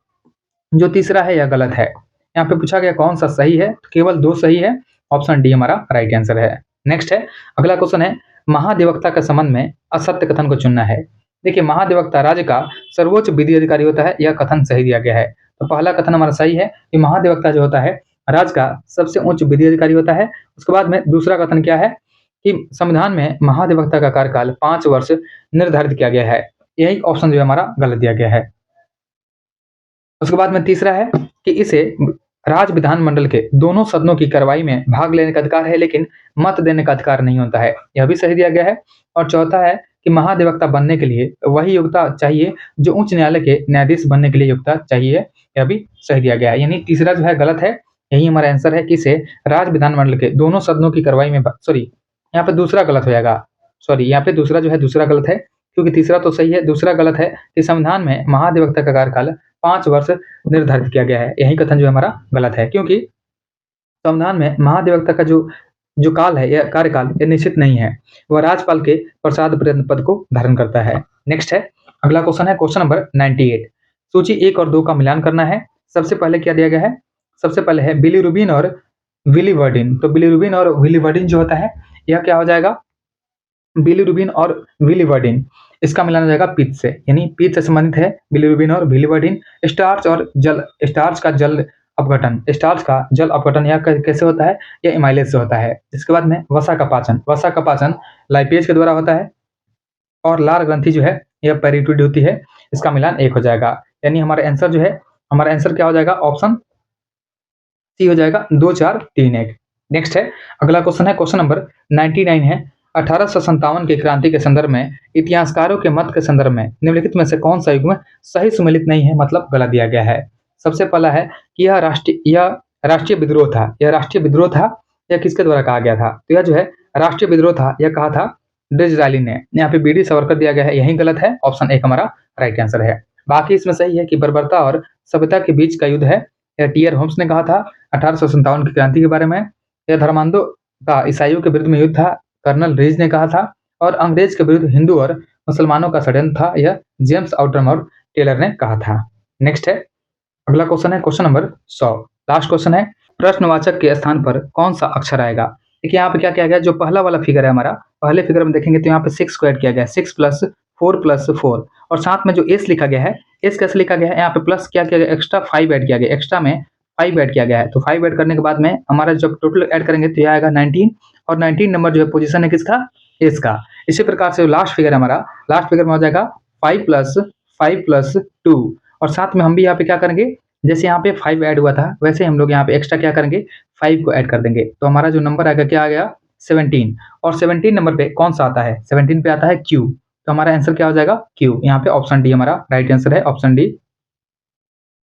जो तीसरा है यह गलत है। यहाँ पे पूछा गया कौन सा सही है, केवल 2 सही है, ऑप्शन डी हमारा राइट आंसर है। नेक्स्ट है, अगला क्वेश्चन है, महाधिवक्ता के संबंध में असत्य कथन को चुनना है। देखिए महाधिवक्ता राज्य का सर्वोच्च विधि अधिकारी होता है, यह कथन सही दिया गया है। तो पहला कथन हमारा सही है कि महाधिवक्ता जो होता है राज्य का सबसे उच्च विधि अधिकारी होता है। उसके बाद में दूसरा कथन क्या है कि संविधान में महाधिवक्ता का कार्यकाल 5 वर्ष निर्धारित किया गया है, यही ऑप्शन जो है हमारा गलत दिया गया है। उसके बाद में तीसरा है कि इसे राज्य विधानमंडल के दोनों सदनों की कार्रवाई में भाग लेने का अधिकार है, लेकिन मत देने का अधिकार नहीं होता है, यह भी सही दिया गया है। और चौथा है कि महाधिवक्ता बनने के लिए वही योग्यता चाहिए जो उच्च न्यायालय के न्यायाधीश बनने के लिए योग्यता चाहिए, यह भी सही दिया गया है, यानी तीसरा जो है गलत है। यही हमारा आंसर है कि इसे राज्य विधानमंडल के दोनों सदनों की कार्रवाई में सॉरी यहाँ पे दूसरा गलत हो जाएगा, सॉरी यहाँ पे दूसरा जो है दूसरा गलत है, क्योंकि तीसरा तो सही है, दूसरा गलत है कि संविधान में महाधिवक्ता का कार्यकाल 5 वर्ष निर्धारित किया गया है, यही कथन जो हमारा गलत है, क्योंकि संविधान में महाधिवक्ता का जो काल है यह कार्यकाल यह निश्चित नहीं है, वह राज्यपाल के प्रसाद पद को धारण करता है। नेक्स्ट है, अगला क्वेश्चन है क्वेश्चन नंबर 98। सूची 1 और 2 का मिलान करना है। सबसे पहले क्या दिया गया है, सबसे पहले है बिलीरुबिन और विलीवर्डिन। तो बिलीरुबिन और विलीवर्डिन जो होता है यह क्या हो जाएगा, बिलीरुबिन और विलीवर्डिन, इसका मिलान हो जाएगा पित्त से, यानी पित्त से संबंधित है बिलीरुबिन और विलीवर्डिन। स्टार्च और जल, स्टार्च का जल अपघटन यह कैसे होता है, यह एमाइलेज से होता है। इसके बाद में वसा का पाचन लाइपेज के द्वारा होता है। और लार ग्रंथि जो है यह पेरिटोइड होती है, इसका मिलान 1 हो जाएगा, यानी हमारा आंसर जो है, हमारा आंसर क्या हो जाएगा, ऑप्शन सी हो जाएगा 2 4 3 1। नेक्स्ट है, अगला क्वेश्चन है क्वेश्चन नंबर 99 है, 1857 की क्रांति के संदर्भ में इतिहासकारों के मत के संदर्भ में निम्नलिखित में से कौन सा युग्म सही सुमेलित नहीं है, मतलब गलत दिया गया है। सबसे पहला है कि यह राष्ट्रीय विद्रोह था। यह राष्ट्रीय विद्रोह था, यह किसके द्वारा कहा गया था? तो यह जो है राष्ट्रीय विद्रोह था, यह कहा था डिजराली ने। यहाँ पे बीडी सावरकर दिया गया है, यही गलत है। ऑप्शन एक हमारा राइट आंसर है। बाकी इसमें सही है कि बर्बरता और सभ्यता के बीच का युद्ध है, यह टी.आर. होम्स ने कहा था 1857 की क्रांति के बारे में। यह धर्मांधों का ईसाइयों के विरुद्ध में युद्ध था, कर्नल रीज ने कहा था। और अंग्रेज के विरुद्ध हिंदू और मुसलमानों का षड्यंत्र था, यह जेम्स आउटरम और टेलर ने कहा था। नेक्स्ट है, अगला क्वेश्चन है क्वेश्चन नंबर 100। लास्ट क्वेश्चन है, प्रश्नवाचक के स्थान पर कौन सा अक्षर आएगा? देखिए यहाँ पे क्या किया गया, जो पहला वाला फिगर है हमारा, पहले फिगर में देखेंगे तो यहाँ पे 6 को ऐड किया गया है, 6 + 4 + 4, और साथ में जो एस लिखा गया है, एस कैसे लिखा गया है, यहाँ पे प्लस क्या किया गया, एक्स्ट्रा 5 ऐड किया गया, एक्स्ट्रा में 5 ऐड किया गया है। तो 5 ऐड करने के बाद में हमारा जब टोटल ऐड करेंगे तो यह आएगा 19, और 19 नंबर जो है पोजीशन है किसका, एस का। इसी प्रकार से लास्ट फिगर हमारा, लास्ट फिगर में हो जाएगा 5 + 2, और साथ में हम भी यहाँ पे क्या करेंगे, जैसे यहाँ पे 5 ऐड हुआ था वैसे हम लोग यहाँ पे एक्स्ट्रा क्या करेंगे, 5 को ऐड कर देंगे। तो हमारा जो नंबर आएगा क्या आ गया, 17। और 17 नंबर पे कौन सा आता है, 17 पे आता है क्यू। तो हमारा आंसर क्या हो जाएगा, क्यू। यहाँ पे ऑप्शन डी हमारा राइट आंसर है, ऑप्शन डी